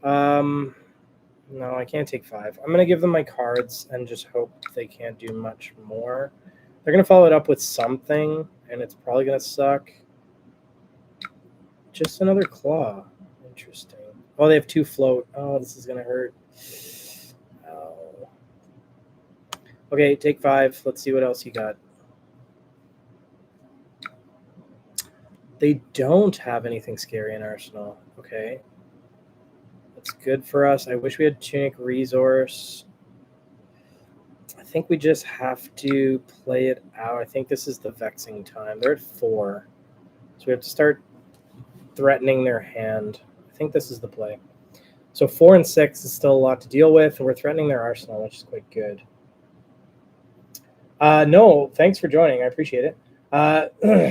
No, I can't take 5. I'm going to give them my cards and just hope they can't do much more. They're going to follow it up with something, and it's probably going to suck. Just another claw. Interesting. Oh, they have 2 float. Oh, this is going to hurt. Oh. Okay, take 5. Let's see what else you got. They don't have anything scary in Arsenal. Okay. That's good for us. I wish we had Tunic Resource. I think we just have to play it out. I think this is the vexing time. They're at 4. So we have to start threatening their hand. I think this is the play. So 4 and 6 is still a lot to deal with, and we're threatening their arsenal, which is quite good. No, thanks for joining. I appreciate it.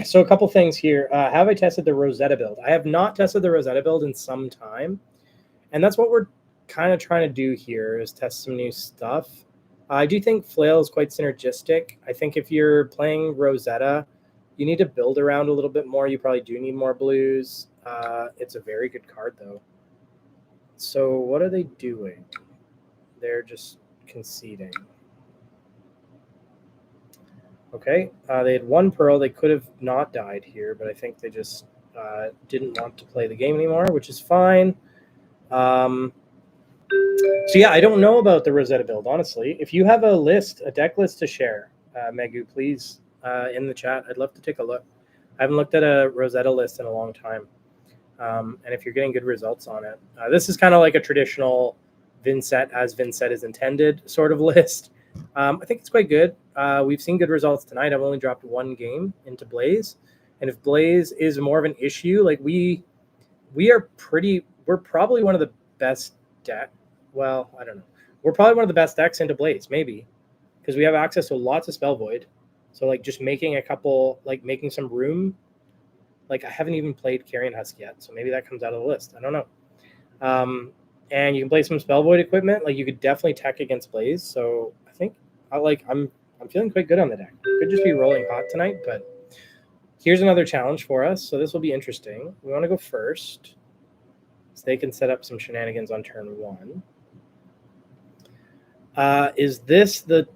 So a couple things here. Have I tested the Rosetta build? I have not tested the Rosetta build in some time. And that's what we're kind of trying to do here is test some new stuff. I do think Flail is quite synergistic. I think if you're playing Rosetta, you need to build around a little bit more. You probably do need more blues. It's a very good card, though. So what are they doing? They're just conceding. Okay, they had 1 pearl. They could have not died here, but I think they just didn't want to play the game anymore, which is fine. So yeah, I don't know about the Rosetta build, honestly. If you have a deck list to share, Megu, please, in the chat. I'd love to take a look. I haven't looked at a Rosetta list in a long time. And if you're getting good results on it. This is kind of like a traditional Vynnset as Vynnset is intended sort of list. I think it's quite good. We've seen good results tonight. I've only dropped 1 game into Blaze. And if Blaze is more of an issue, like we're probably one of the best deck. Well, I don't know. We're probably one of the best decks into Blaze, maybe. Because we have access to lots of Spell Void. So like just making a couple, like making some room. Like I haven't even played Carrion Husk yet, so maybe that comes out of the list. I don't know. And you can play some Spell Void equipment. Like you could definitely tech against Blaze. So I think I'm feeling quite good on the deck. Could just be rolling hot tonight, but here's another challenge for us. So this will be interesting. We want to go first, so they can set up some shenanigans on turn 1. Is this the?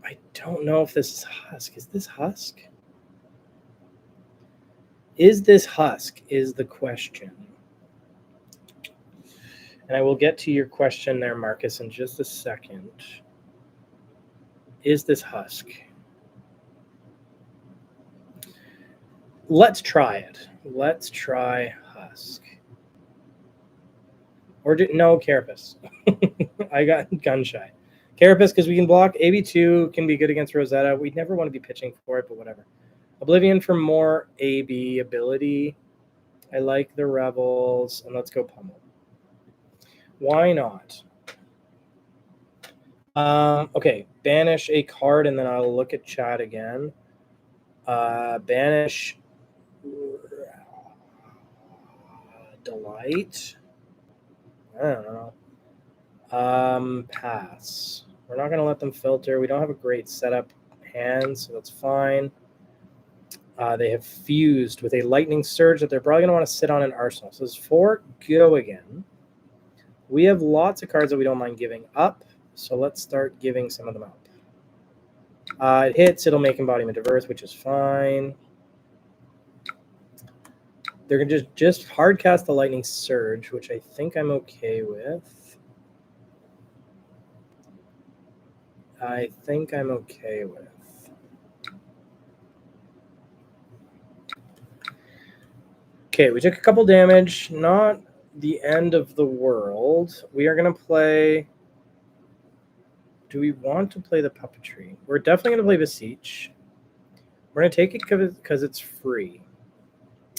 I don't know if this is Husk. Is this Husk? Is this Husk is the question. And I will get to your question there, Marcus, in just a second. Is this Husk? Let's try it. Let's try Husk. Or no, Carapace. I got gun shy. Carapace, because we can block. AB2 can be good against Rosetta. We never want to be pitching for it, but whatever. Oblivion for more AB ability. I like the Rebels. And let's go Pummel. Why not? Okay, banish a card, and then I'll look at chat again. Banish Delight. I don't know. Pass. We're not going to let them filter. We don't have a great setup hand, so that's fine. They have fused with a lightning surge that they're probably going to want to sit on an arsenal. So it's 4 go again. We have lots of cards that we don't mind giving up, so let's start giving some of them up. It hits, it'll make Embodiment of Earth, which is fine. They're going to just hard cast the lightning surge, which I think I'm okay with. Okay, we took a couple damage, not the end of the world. We are going to play... Do we want to play the Puppetry? We're definitely going to play Beseech. We're going to take it because it's free.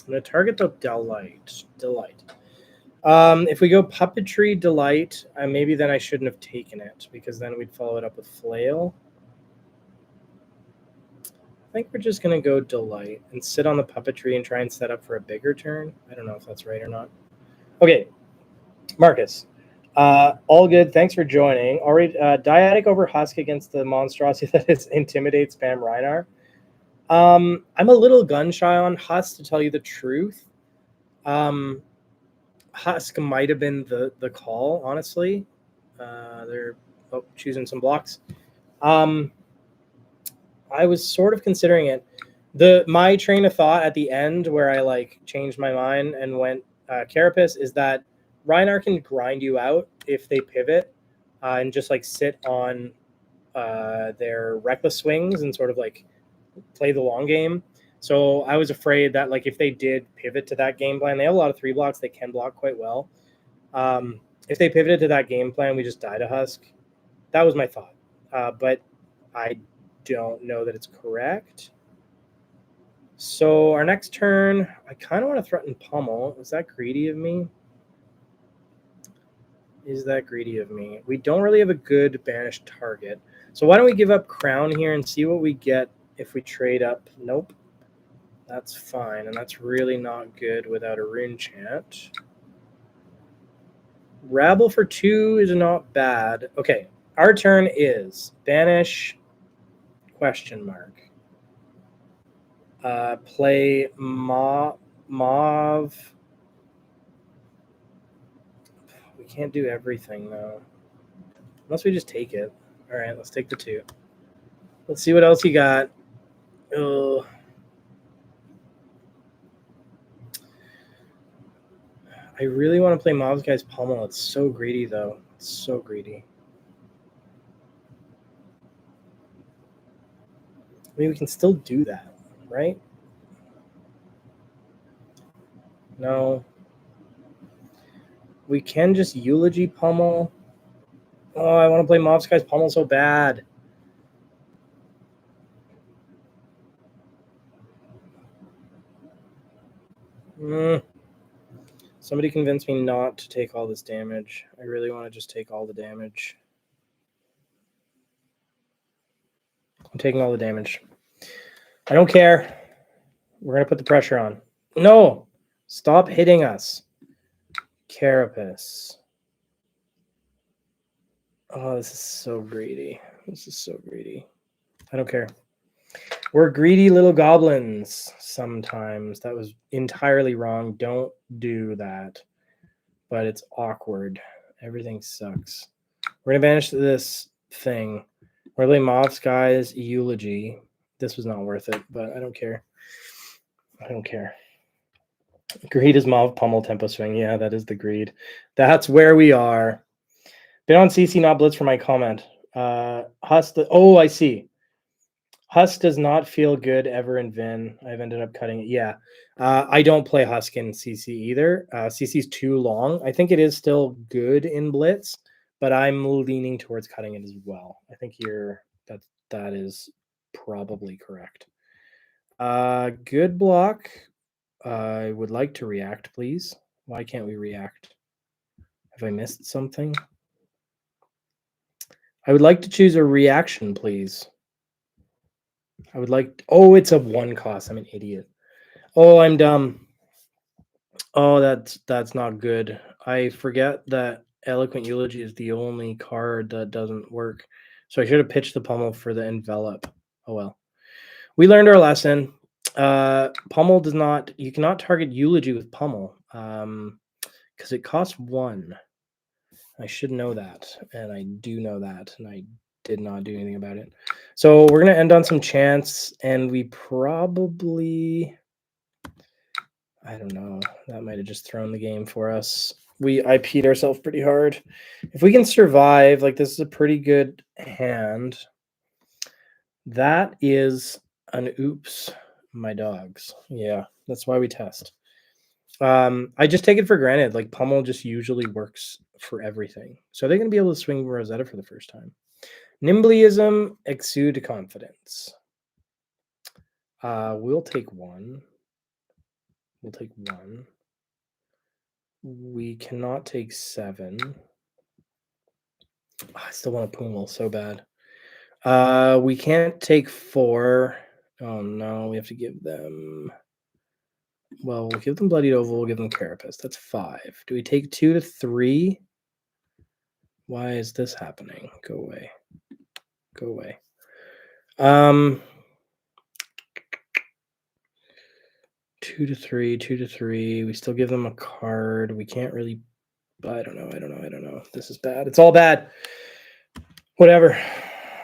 I'm going to target the Delight. If we go Puppetry Delight, maybe then I shouldn't have taken it, because then we'd follow it up with Flail. I think we're just going to go Delight and sit on the Puppetry and try and set up for a bigger turn. I don't know if that's right or not. Okay, Marcus. All good. Thanks for joining. Already, Dyadic over Husk against the monstrosity that is Intimidate Spam Rhinar. I'm a little gun shy on Husk, to tell you the truth. Husk might have been the call, honestly. They're choosing some blocks. I was sort of considering it. My train of thought at the end, where I changed my mind and went Carapace, is that Rhinar can grind you out if they pivot and just sit on their reckless swings and sort of play the long game. So I was afraid that if they did pivot to that game plan, they have a lot of 3 blocks. They can block quite well. If they pivoted to that game plan, we just die to Husk. That was my thought. But I don't know that it's correct. So our next turn, I kind of want to threaten Pummel. Is that greedy of me? We don't really have a good banished target. So why don't we give up Crown here and see what we get if we trade up? Nope. That's fine, and that's really not good without a Rune Chant. Rabble for 2 is not bad. Okay, our turn is banish, ? Play Mauve. We can't do everything, though. Unless we just take it. All right, let's take the 2. Let's see what else you got. Ugh. I really want to play Mauve's Guy's Pummel. It's so greedy, though. It's so greedy. I mean, we can still do that, right? No. We can just Eulogy Pummel. Oh, I want to play Mauve's Guy's Pummel so bad. Somebody convince me not to take all this damage. I really want to just take all the damage. I'm taking all the damage. I don't care. We're going to put the pressure on. No! Stop hitting us. Carapace. Oh, this is so greedy. I don't care. We're greedy little goblins sometimes. That was entirely wrong. Don't do that. But it's awkward. Everything sucks. We're going to banish this thing. We're going to play Mauve's Guy's Eulogy. This was not worth it, but I don't care. Greed is Mauve Pummel Tempo Swing. Yeah, that is the greed. That's where we are. Been on CC, not Blitz for my comment. Husk. Oh, I see. Husk does not feel good ever in Vin. I've ended up cutting it. Yeah. I don't play Husk in CC either. CC's too long. I think it is still good in Blitz, but I'm leaning towards cutting it as well. I think that is probably correct. Good block. I would like to react, please. Why can't we react? Have I missed something? I would like to choose a reaction, please. I would like... Oh, it's a 1 cost. I'm an idiot. Oh, I'm dumb. Oh, that's not good. I forget that Eloquent Eulogy is the only card that doesn't work. So I should have pitched the Pummel for the envelop. Oh well. We learned our lesson. Pummel does not... You cannot target Eulogy with Pummel. Because it costs 1. I should know that. And I do know that. And I did not do anything about it. So we're going to end on some chance. And we probably... I don't know. That might have just thrown the game for us. I IP'd ourselves pretty hard. If we can survive, like this is a pretty good hand. That is an oops, my dogs. Yeah, that's why we test. I just take it for granted. Like Pummel just usually works for everything. So they're going to be able to swing Rosetta for the first time. Nimblyism, exude confidence. We'll take 1. We'll take 1. We cannot take 7. Oh, I still want a Pummel so bad. We can't take 4. Oh no, we have to give them... Well, we'll give them Bloodied Oval, we'll give them Carapace. That's 5. Do we take 2 to 3? Why is this happening? Go away. Go away. 2 to 3, 2 to 3. We still give them a card. We can't really... I don't know. This is bad. It's all bad. Whatever.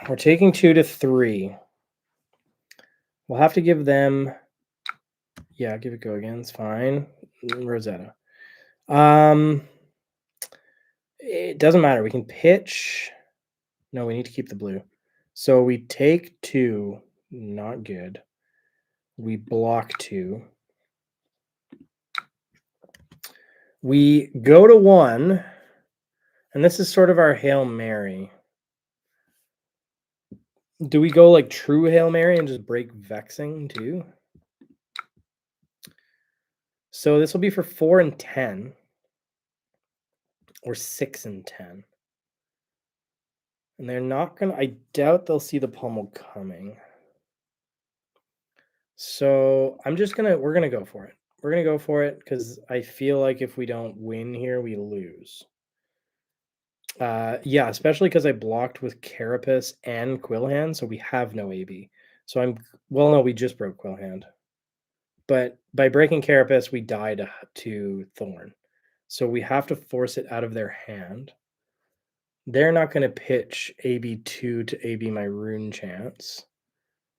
We're taking 2 to 3. We'll have to give them... Yeah, give it go again. It's fine. Rosetta. It doesn't matter. We can pitch. No, we need to keep the blue. So we take 2. Not good. We block 2. We go to 1. And this is sort of our Hail Mary. Do we go like true Hail Mary and just break Vexing too? So this will be for 4 and 10. Or 6 and 10. And they're not going to... I doubt they'll see the Pummel coming. So I'm just going to... We're going to go for it. We're going to go for it because I feel like if we don't win here, we lose. Yeah, especially because I blocked with Carapace and Quillhand, so we have no AB. So I'm... Well, no, we just broke Quillhand. But by breaking Carapace, we died to Thorn. So we have to force it out of their hand. They're not going to pitch AB2 to AB my Rune Chance.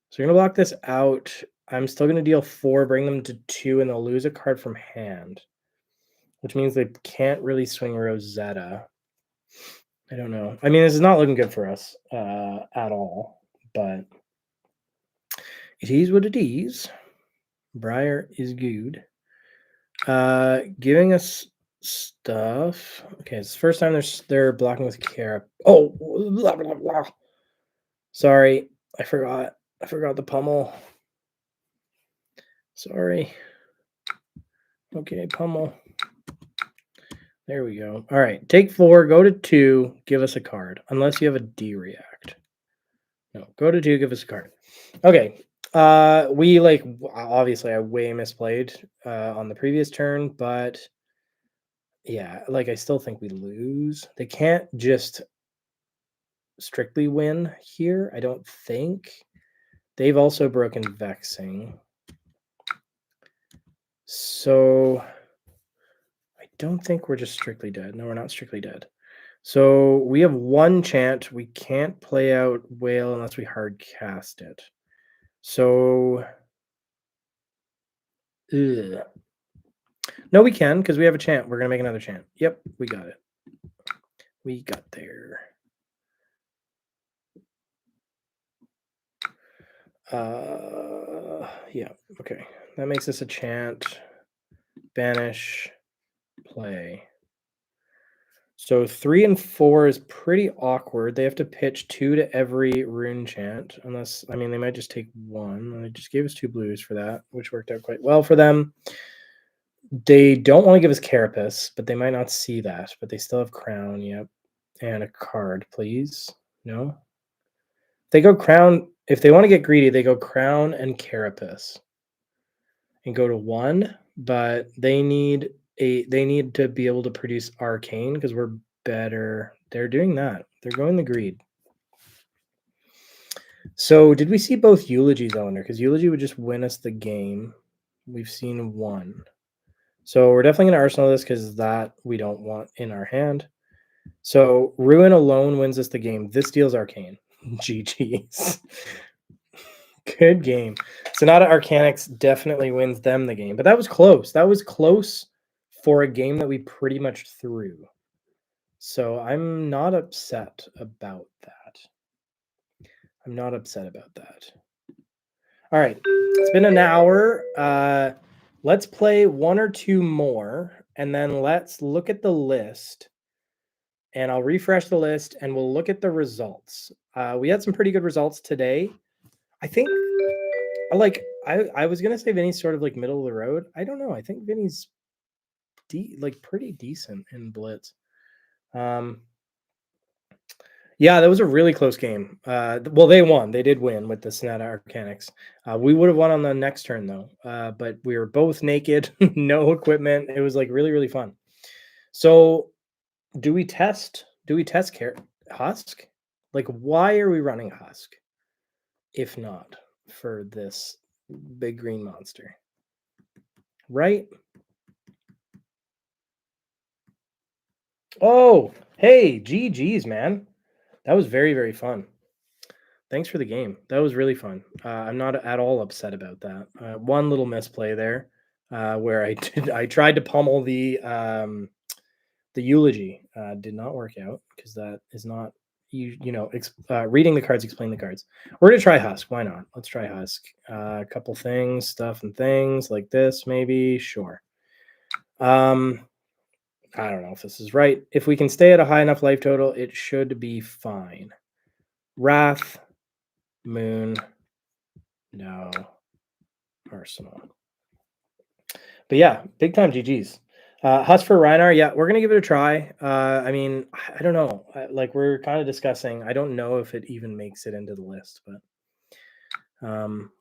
So we're going to block this out. I'm still going to deal 4, bring them to 2, and they'll lose a card from hand. Which means they can't really swing Rosetta. I don't know. I mean, this is not looking good for us at all. But it is what it is. Briar is good. Giving us stuff. Okay, it's the first time they're blocking with Cara. Oh, blah, blah, blah. Sorry, I forgot. I forgot the Pummel. Sorry. Okay, Pummel. There we go. All right, take 4, go to 2, give us a card. Unless you have a D react. No, go to 2, give us a card. Okay. We like obviously I way misplayed on the previous turn, but yeah, like I still think we lose. They can't just strictly win here, I don't think. They've also broken Vexing. So I don't think we're just strictly dead. No, we're not strictly dead. So we have 1 chant. We can't play out Whale unless we hard cast it. So ugh. No, we can, because we have a chant. We're going to make another chant. Yep, we got it. We got there. Yeah, okay. That makes us a chant. Banish. Play. So 3 and 4 is pretty awkward. They have to pitch 2 to every rune chant. Unless, I mean, they might just take 1. They just gave us 2 blues for that, which worked out quite well for them. They don't want to give us Carapace, but they might not see that. But they still have Crown, yep. And a card, please. No? They go crown. If they want to get greedy, they go crown and carapace and go to 1, but they need to be able to produce arcane because we're better. They're doing that. They're going the greed. So did we see both eulogies, Eleanor? Because eulogy would just win us the game. We've seen 1. So we're definitely going to arsenal this because that we don't want in our hand. So ruin alone wins us the game. This deals arcane. GG's. Good game. Sonata Arcanix definitely wins them the game. But that was close. That was close for a game that we pretty much threw. So I'm not upset about that. I'm not upset about that. All right. It's been an hour. Let's play 1 or 2 more, and then let's look at the list. And I'll refresh the list, and we'll look at the results. We had some pretty good results today. I think, I was gonna say Vinny's sort of like middle of the road. I don't know. I think Vinny's pretty decent in Blitz. Yeah, that was a really close game. Well, they won. They did win with the Sonata Arcanix. We would have won on the next turn though. But we were both naked, no equipment. It was like really, really fun. So do we test Husk? Like, why are we running Husk if not for this big green monster? Right? Oh, hey, GG's, man. That was very, very fun. Thanks for the game. That was really fun. I'm not at all upset about that. One little misplay there, where I tried to pummel the eulogy. Did not work out because that is not reading the cards, explain the cards. We're gonna try Husk. Why not? Let's try Husk. A couple things, stuff and things like this, maybe. Sure. I don't know if this is right. If we can stay at a high enough life total, it should be fine. Wrath, Moon, no, Arsenal. But yeah, big time GG's. Husk for Reinar, yeah, we're gonna give it a try. I mean, I don't know. Like we're kind of discussing. I don't know if it even makes it into the list, but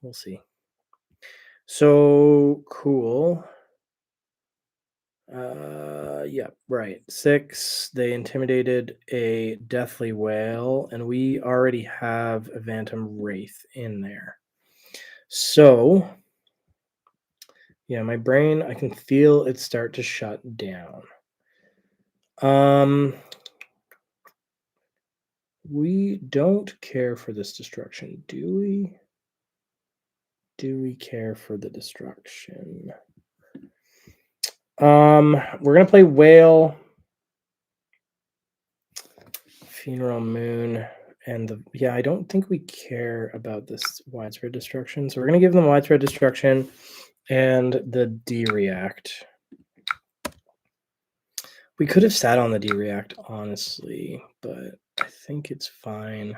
we'll see. So cool. Yeah, right. 6. They intimidated a Deathly Whale, and we already have a Phantom Wraith in there. So yeah, my brain, I can feel it start to shut down. We don't care for this destruction, do we? Do we care for the destruction? We're gonna play Whale, Funeral Moon, and I don't think we care about this widespread destruction, so we're gonna give them widespread destruction and the D-React. We could have sat on the D-React, honestly, but I think it's fine.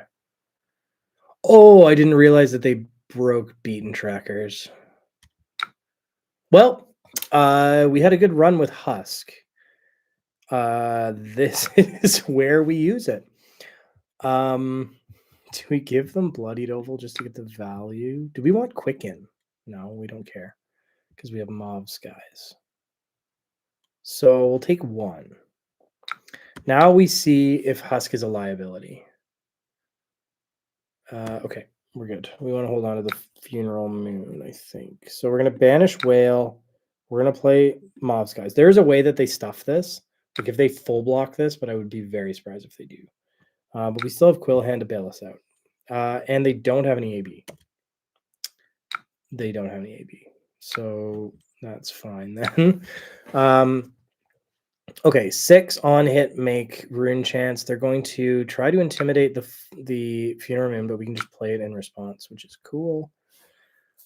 Oh, I didn't realize that they broke beaten trackers. Well, we had a good run with Husk. This is where we use it. Do we give them Bloodied Oval just to get the value? Do we want Quicken? No, we don't care because we have Mob Skies. So we'll take 1. Now we see if Husk is a liability. Okay, we're good. We want to hold on to the Funeral Moon, I think. So we're going to banish Whale. We're going to play Mob Skies. There's a way that they stuff this. Like if they full block this, but I would be very surprised if they do. But we still have Quillhand to bail us out. And they don't have any AB. They don't have any AB. So that's fine then. Okay, 6 on hit make Rune Chance. They're going to try to intimidate the Funeral Moon, but we can just play it in response, which is cool.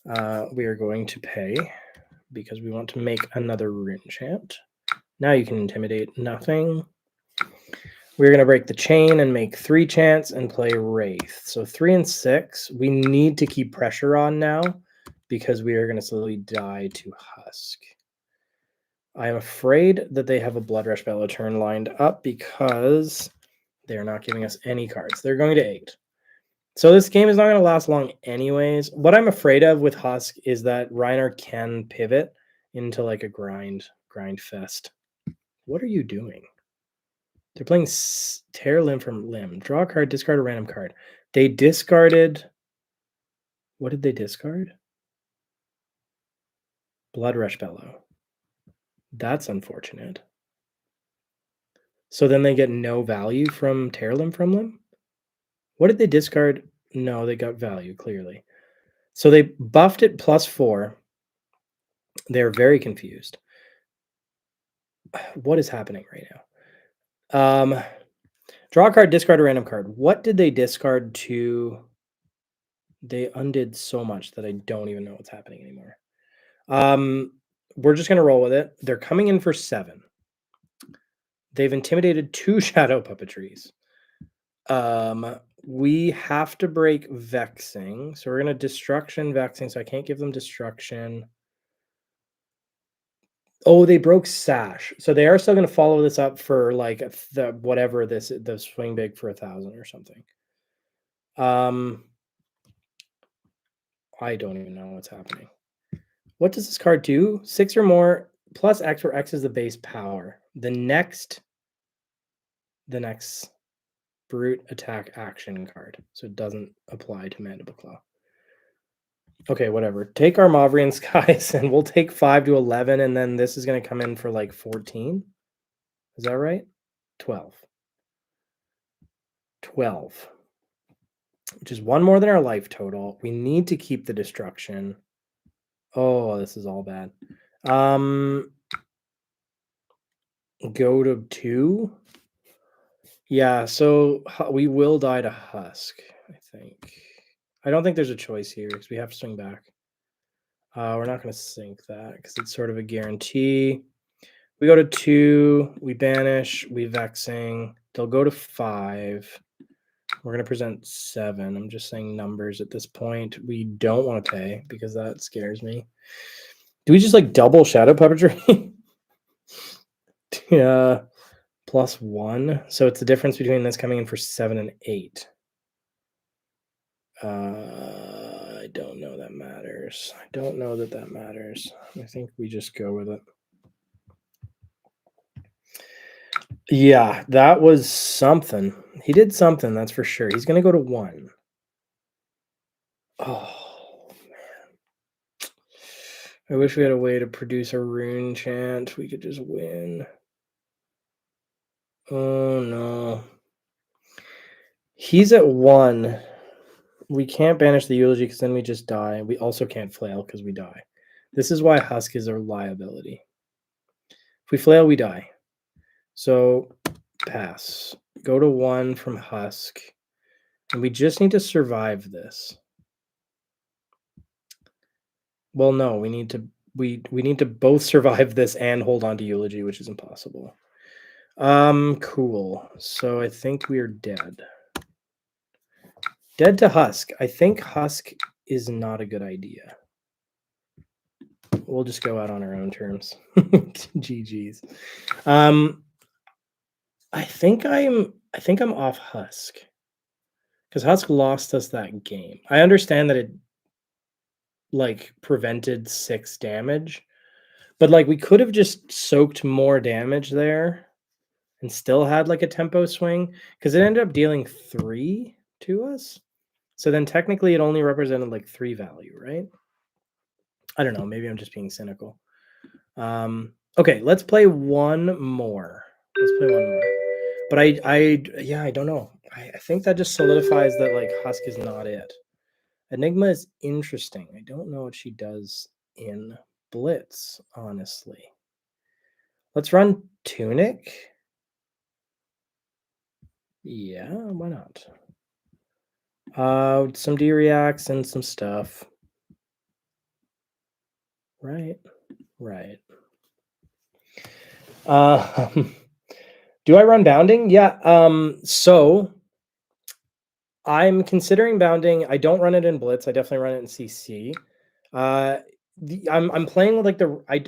We are going to pay because we want to make another Rune Chant. Now you can intimidate nothing. We're going to break the chain and make 3 chants and play Wraith. So 3 and 6. We need to keep pressure on now because we are going to slowly die to Husk. I am afraid that they have a Blood Rush Bellow turn lined up because They're not giving us any cards. They're going to 8. So this game is not going to last long anyways. What I'm afraid of with Husk is that Reiner can pivot into like a grind fest. What are you doing? They're playing Tear Limb from Limb. Draw a card, discard a random card. They discarded... What did they discard? Blood Rush Bellow. That's unfortunate. So then they get no value from Tear Limb from Limb? What did they discard? No, they got value, clearly. So they buffed it +4. They're very confused. What is happening right now? Draw a card, discard a random card. What did they discard to... They undid so much that I don't even know what's happening anymore. We're just going to roll with it. They're coming in for 7. They've intimidated 2 Shadow Puppetries. We have to break Vexing. So we're going to Destruction Vexing, so I can't give them Destruction. Oh, they broke Sash. So they are still going to follow this up for like the swing big for 1,000 or something. I don't even know what's happening. What does this card do? 6 or more plus X, where X is the base power. The next brute attack action card. So it doesn't apply to Mandible Claw. Okay, whatever. Take our Mavrian Skies and we'll take 5 to 11, and then this is going to come in for like 14. Is that right? 12. 12. Which is 1 more than our life total. We need to keep the destruction. Oh, this is all bad. Go to 2. Yeah, so we will die to Husk, I think. I don't think there's a choice here because we have to swing back. We're not going to sink that because it's sort of a guarantee. We go to 2. We banish. We Vexing. They'll go to 5. We're going to present 7. I'm just saying numbers at this point. We don't want to pay because that scares me. Do we just like double Shadow Puppetry? Yeah, +1. So it's the difference between this coming in for 7 and 8. I don't know that matters. I don't know that matters. I think we just go with it. Yeah, that was something. He did something, that's for sure. He's going to go to 1. Oh, man. I wish we had a way to produce a rune chant. We could just win. Oh, no. He's at 1. We can't banish the eulogy because then we just die. We also can't flail because we die. This is why Husk is a liability. If we flail, we die. So pass. Go to 1 from Husk. And we just need to survive this. Well, no, we need to both survive this and hold on to eulogy, which is impossible. Cool. So I think we are dead. Dead to Husk. I think Husk is not a good idea. We'll just go out on our own terms. GG's. I think I'm off Husk. Because Husk lost us that game. I understand that it like prevented 6 damage. But like we could have just soaked more damage there and still had like a tempo swing. Because it ended up dealing 3 to us. So then technically it only represented like 3 value, right? I don't know. Maybe I'm just being cynical. Okay, let's play one more. But I don't know. I think that just solidifies that like Husk is not it. Enigma is interesting. I don't know what she does in Blitz, honestly. Let's run Tunic. Yeah, why not? Some D-reacts and some stuff. Right. Do I run bounding? Yeah. So I'm considering bounding. I don't run it in Blitz. I definitely run it in CC. I'm playing with like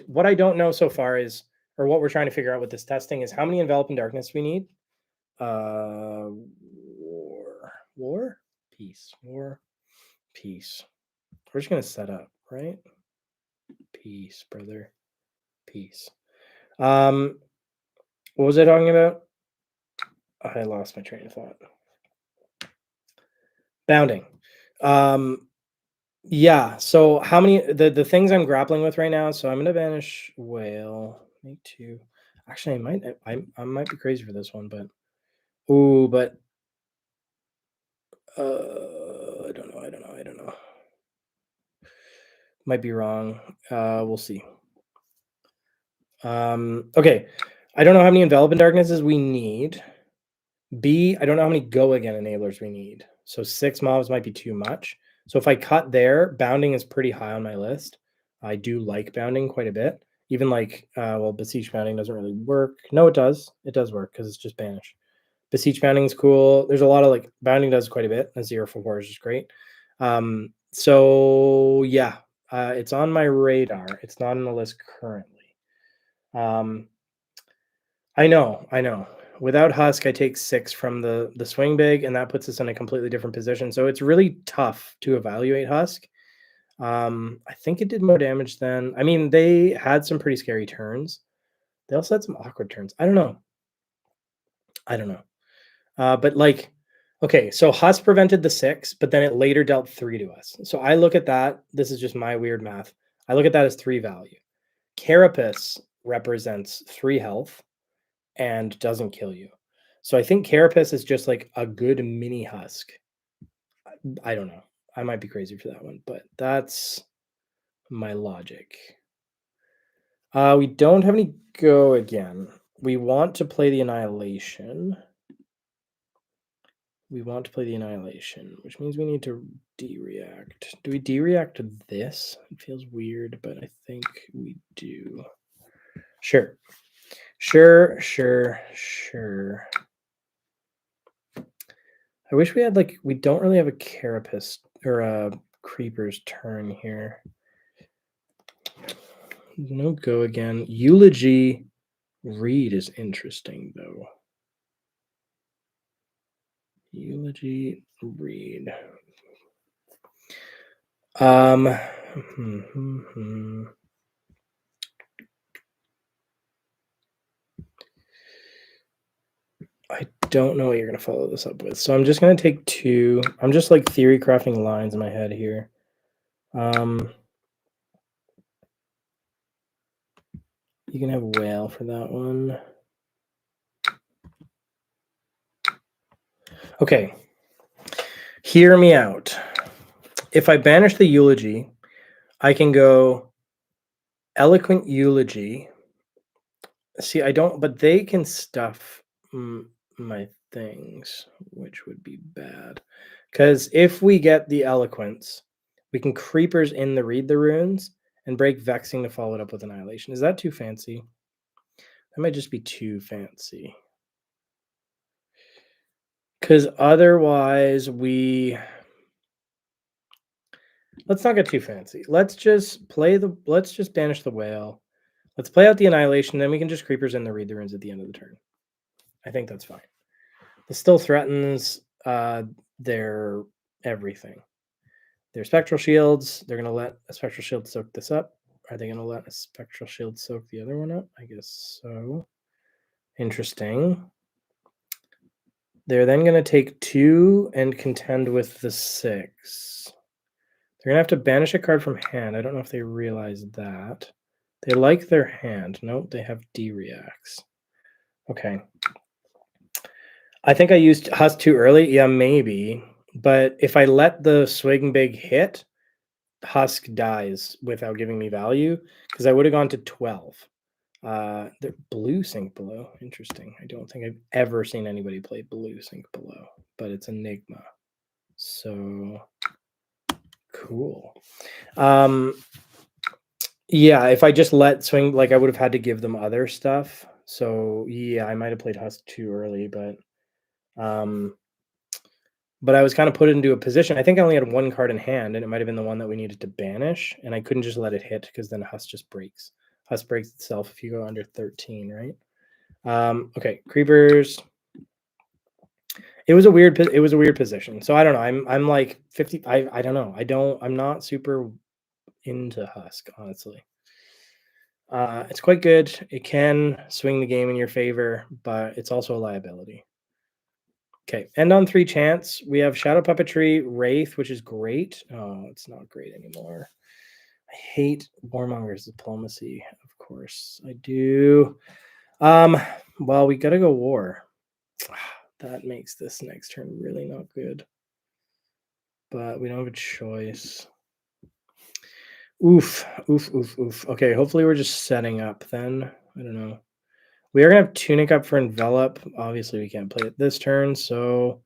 what I don't know so far is, or what we're trying to figure out with this testing is how many Envelop and Darkness we need. War, peace, war, peace. We're just gonna set up, right? Peace, brother, peace. What was I talking about? I lost my train of thought. Bounding. Yeah. So how many the things I'm grappling with right now? So I'm gonna banish whale. Make 2. Actually, I might be crazy for this one, but I don't know. Might be wrong. We'll see. Okay. I don't know how many envelop in darknesses we need. B, I don't know how many go again enablers we need. So 6 mobs might be too much. So if I cut there, bounding is pretty high on my list. I do like bounding quite a bit. Even like, beseech bounding doesn't really work. No, it does. It does work because it's just banish. Beseech bounding is cool. There's a lot of like bounding does quite a bit. And 0 for 4 is just great. So yeah, it's on my radar. It's not on the list currently. I know. Without Husk, I take 6 from the swing big, and that puts us in a completely different position. So it's really tough to evaluate Husk. I think it did more damage than. I mean, they had some pretty scary turns. They also had some awkward turns. I don't know. But like, okay, so Husk prevented the 6, but then it later dealt 3 to us. So I look at that. This is just my weird math. I look at that as 3 value. Carapace represents 3 health and doesn't kill you. So I think Carapace is just like a good mini Husk. I don't know. I might be crazy for that one, but that's my logic. We don't have any go again. We want to play the Annihilation. Which means we need to de-react. Do we de-react to this? It feels weird, but I think we do. Sure. I wish we had like, we don't really have a Carapace or a Creeper's turn here. No go again. Eulogy read is interesting though. Eulogy read. I don't know what you're going to follow this up with. So I'm just going to take 2. I'm just like theory crafting lines in my head here. You can have whale for that one. Okay. Hear me out. If I banish the eulogy, I can go eloquent eulogy. See, I don't, but they can stuff my things, which would be bad. Because if we get the eloquence, we can creepers in the read the runes and break vexing to follow it up with annihilation. Is that too fancy? That might just be too fancy. Because otherwise let's not get too fancy. Let's just banish the whale. Let's play out the annihilation, then we can just creepers in the read the runes at the end of the turn. I think that's fine. This still threatens their everything. Their spectral shields, they're going to let a spectral shield soak this up. Are they going to let a spectral shield soak the other one up? I guess so. Interesting. They're then going to take 2 and contend with the 6. They're going to have to banish a card from hand. I don't know if they realize that. They like their hand. Nope, they have D-reacts. Okay. I think I used Husk too early. Yeah, maybe. But if I let the swing big hit, Husk dies without giving me value because I would have gone to 12. They're blue sink below. Interesting. I don't think I've ever seen anybody play blue sink below, but it's Enigma. So cool. Yeah, if I just let swing, like I would have had to give them other stuff. So yeah, I might have played Husk too early, but I was kind of put into a position. I think I only had 1 card in hand, and it might have been the one that we needed to banish, and I couldn't just let it hit because then Husk just breaks. Husk breaks itself if you go under 13, right? Okay, creepers. It was a weird position. So I don't know. I'm like 50. I don't know. I'm not super into Husk, honestly. It's quite good. It can swing the game in your favor, but it's also a liability. Okay, end on 3 chance. We have Shadow Puppetry, Wraith, which is great. Oh, it's not great anymore. I hate Warmonger's Diplomacy, of course. I do. Well, we gotta go War. That makes this next turn really not good. But we don't have a choice. Oof. Okay, hopefully we're just setting up then. I don't know. We are going to have Tunic up for Envelop. Obviously, we can't play it this turn, so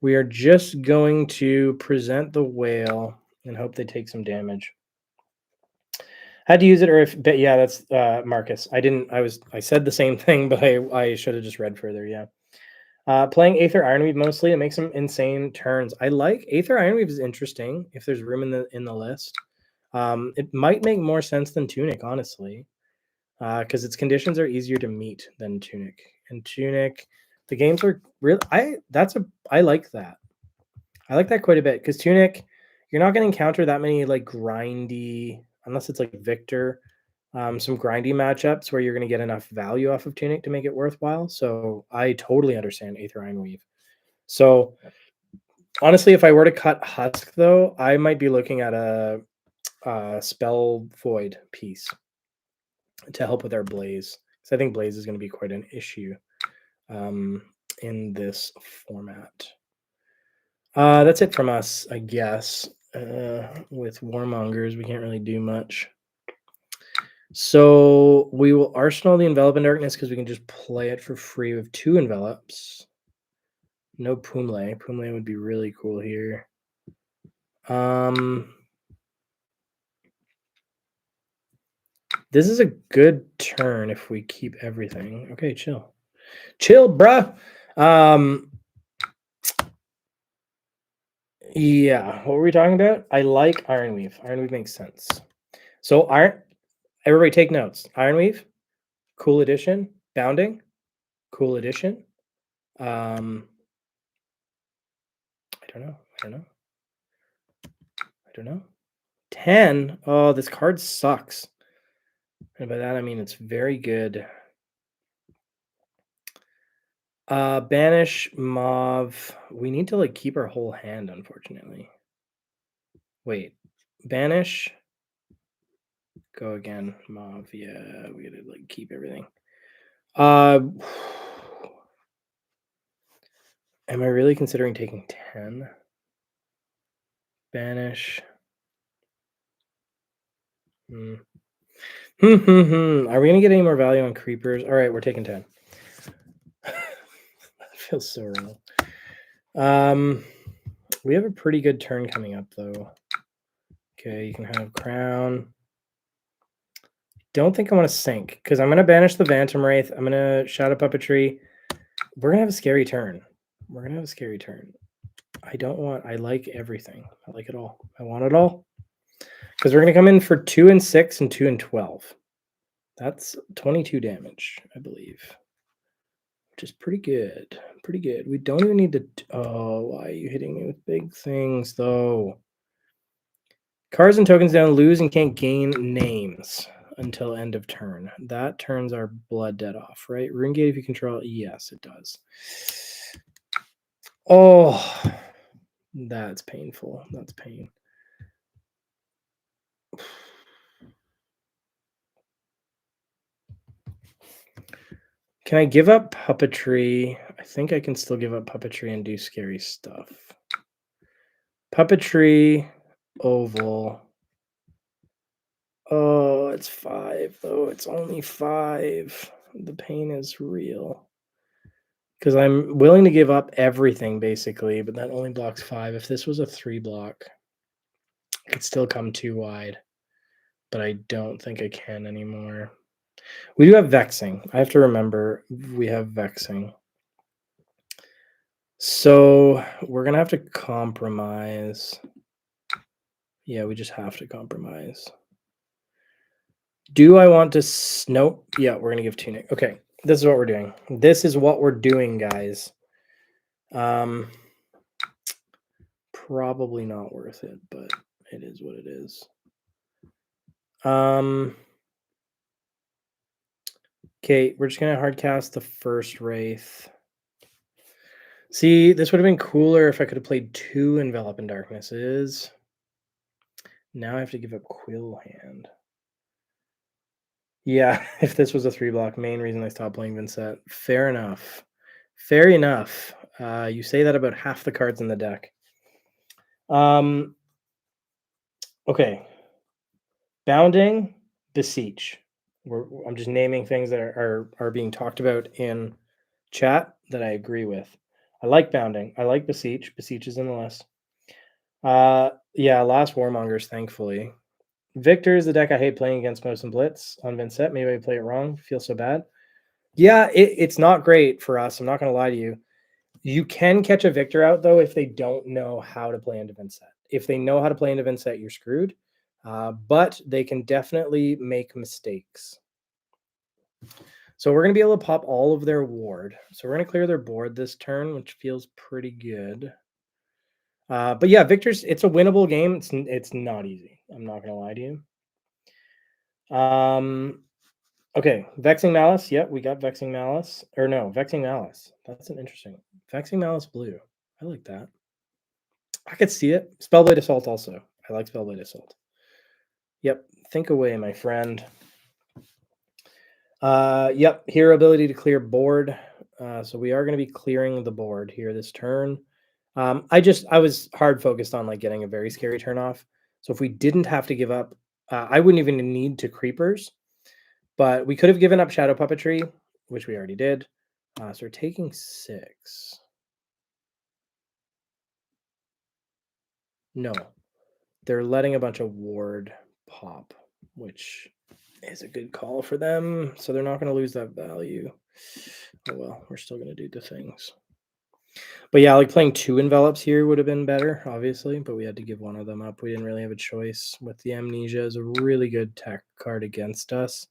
we are just going to present the Whale and hope they take some damage. Had to use it, or if, but yeah, that's Marcus. I said the same thing, but I should have just read further, yeah. Playing Aether Ironweave mostly, it makes some insane turns. I like Aether Ironweave is interesting if there's room in the list. It might make more sense than Tunic, honestly, because its conditions are easier to meet than Tunic. And Tunic, the games are real. I like that. I like that quite a bit because Tunic, you're not going to encounter that many like grindy, unless it's like Victor, some grindy matchups where you're going to get enough value off of Tunic to make it worthwhile. So I totally understand Aether Ironweave. So honestly, if I were to cut Husk though, I might be looking at a Spell Void piece to help with our Blaze. So I think Blaze is going to be quite an issue in this format. That's it from us, I guess. With Warmongers, we can't really do much. So we will Arsenal the Envelop in Darkness because we can just play it for free with 2 Envelops. No Pumle. Pumle would be really cool here. This is a good turn if we keep everything. Okay, chill. Chill, bruh. Yeah, what were we talking about? I like Ironweave. Ironweave makes sense. So everybody take notes. Ironweave, cool addition. Bounding, cool addition. I don't know. 10. Oh, this card sucks. And by that I mean it's very good. Banish Mauve. We need to like keep our whole hand, unfortunately. Wait. Banish. Go again. Mauve. Yeah, we gotta like keep everything. Am I really considering taking 10? Banish. Are we gonna get any more value on creepers? All right, we're taking 10. That feels so wrong. We have a pretty good turn coming up though. Okay, you can have Crown. Don't think I want to sink because I'm gonna banish the Phantom Wraith. I'm gonna Shadow Puppetry. We're gonna have a scary turn. I like everything. I like it all. I want it all. Because we're gonna come in for 2 and 6 and 2 and 12. That's 22 damage, I believe. Which is pretty good. Pretty good. We don't even need to. Oh, why are you hitting me with big things though? Cards and tokens down, lose and can't gain names until end of turn. That turns our blood dead off, right? Rune Gate if you control it. Yes, it does. Oh, that's painful. That's pain. Can I give up Puppetry? I think I can still give up Puppetry and do scary stuff. Puppetry, Oval. Oh, it's 5 though. It's only 5. The pain is real. Because I'm willing to give up everything basically, but that only blocks 5. If this was a 3 block, I could still come too wide. But I don't think I can anymore. We do have Vexing. I have to remember we have Vexing. So we're going to have to compromise. Yeah, we just have to compromise. Do I want to... Nope. Yeah, we're going to give Tunic. Okay, this is what we're doing. This is what we're doing, guys. Probably not worth it, but it is what it is. Okay, we're just gonna hardcast the first Wraith. See, this would have been cooler if I could have played 2 Envelop in Darknesses. Now I have to give up Quill Hand. Yeah, if this was a 3-block, main reason I stopped playing Vynnset. Fair enough. Fair enough. You say that about half the cards in the deck. Okay. Bounding, Beseech. I'm just naming things that are being talked about in chat that I agree with. I like Bounding. I like Beseech. Beseech is in the list. Yeah, Last Warmongers, thankfully. Victor is the deck I hate playing against most in Blitz on Vynnset. Maybe I play it wrong. Feel so bad. Yeah, it's not great for us. I'm not going to lie to you. You can catch a Victor out, though, if they don't know how to play into Vynnset. If they know how to play into Vynnset, you're screwed. But they can definitely make mistakes. So we're going to be able to pop all of their ward. So we're going to clear their board this turn, which feels pretty good. But yeah, Victor's, it's a winnable game. It's not easy. I'm not going to lie to you. Okay, Vexing Malice. Yep, we got Vexing Malice. Or no, Vexing Malice. That's an interesting. Vexing Malice blue. I like that. I could see it. Spellblade Assault also. I like Spellblade Assault. Yep, think away, my friend. Yep, hero ability to clear board. So we are going to be clearing the board here this turn. I was hard focused on like getting a very scary turn off. So if we didn't have to give up, I wouldn't even need to creepers, but we could have given up shadow puppetry, which we already did. So we're taking 6. No, they're letting a bunch of ward pop, which is a good call for them. So they're not going to lose that value. Oh well, we're still going to do the things. But yeah, like playing 2 envelops here would have been better, obviously, but we had to give one of them up. We didn't really have a choice. With the Amnesia is a really good tech card against us.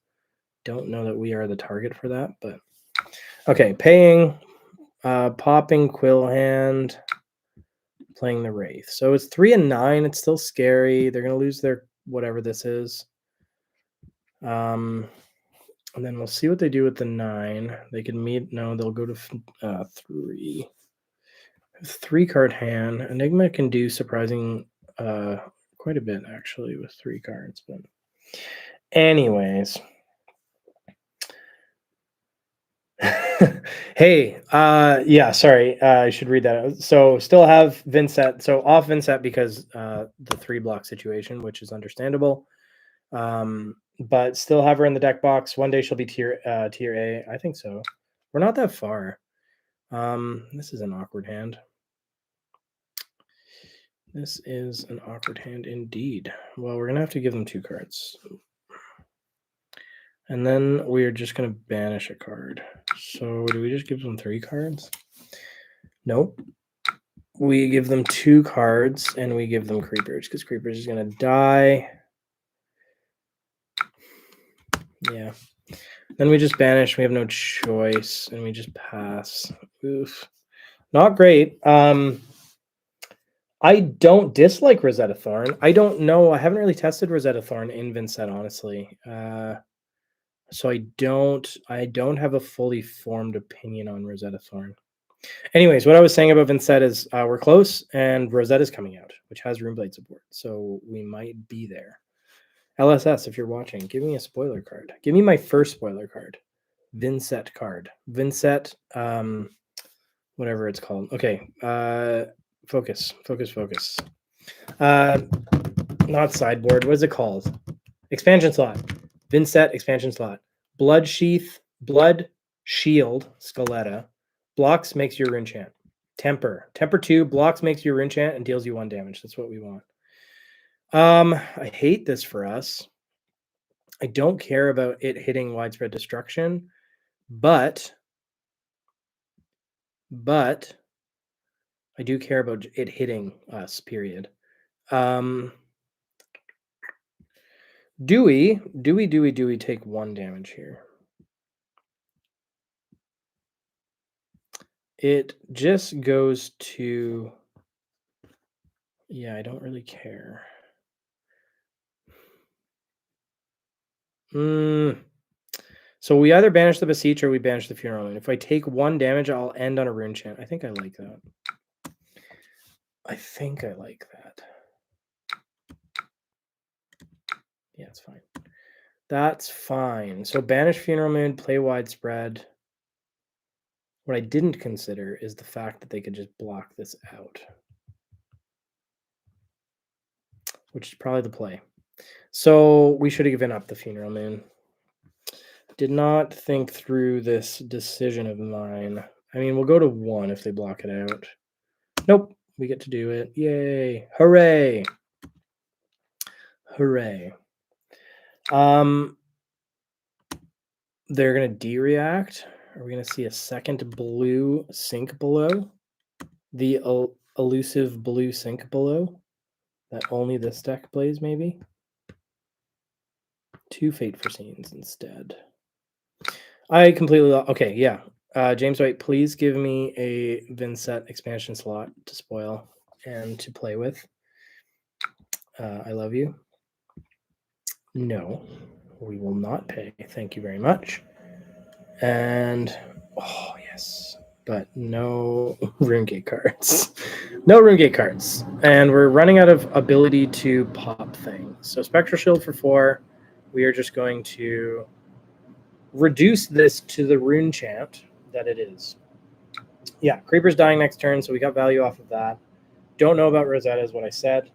Don't know that we are the target for that, but okay, paying, popping Quill Hand, playing the Wraith. So it's 3 and 9. It's still scary. They're going to lose their whatever this is. And then we'll see what they do with the 9. They can meet. No, they'll go to 3. 3-card hand. Enigma can do surprising quite a bit actually with 3 cards. But anyways. Hey, yeah, sorry. I should read that. So still have Vynnset. So off Vynnset because the 3-block situation, which is understandable. But still have her in the deck box. One day she'll be tier A. I think so. We're not that far. This is an awkward hand. This is an awkward hand indeed. Well, we're going to have to give them 2 cards. And then we're just going to banish a card. So do we just give them 3 cards? Nope. We give them 2 cards, and we give them Creepers, because Creepers is going to die. Yeah. Then we just banish. We have no choice, and we just pass. Oof. Not great. I don't dislike Rosetta Thorn. I don't know. I haven't really tested Rosetta Thorn in Vynnset, honestly. So I don't have a fully formed opinion on Rosetta Thorn. Anyways, what I was saying about Vynnset is we're close, and Rosetta's coming out, which has Runeblade support. So we might be there. LSS, if you're watching, give me a spoiler card. Give me my first spoiler card. Vynnset card. Vynnset, whatever it's called. Okay. Focus. Not sideboard. What is it called? Expansion slot. Vynnset expansion slot. Blood Sheath, Blood Shield, Scaletta. Blocks makes your rune chant. Temper. Temper 2 blocks makes your rune chant and deals you 1 damage. That's what we want. I hate this for us. I don't care about it hitting widespread destruction, but I do care about it hitting us, period. Do we take 1 damage here? It just goes to... Yeah, I don't really care. So we either banish the Beseech or we banish the Funeral. And if I take 1 damage, I'll end on a rune chant. I think I like that. Yeah, it's fine. That's fine. So banish Funeral Moon, play Widespread. What I didn't consider is the fact that they could just block this out, which is probably the play. So we should have given up the Funeral Moon. Did not think through this decision of mine. I mean, we'll go to 1 if they block it out. Nope, we get to do it. Yay. Hooray. Hooray. They're going to de-react. Are we going to see a second blue sink below? The elusive blue sink below that only this deck plays, maybe? 2 Fate Foreseens instead. I completely... Okay, yeah. James White, please give me a Vynnset expansion slot to spoil and to play with. I love you. No, we will not pay. Thank you very much. And... Oh, yes. But no RuneGate cards. No RuneGate cards. And we're running out of ability to pop things. So Spectral Shield for 4. We are just going to reduce this to the rune chant that it is. Yeah, Creeper's dying next turn, so we got value off of that. Don't know about Rosetta is what I said.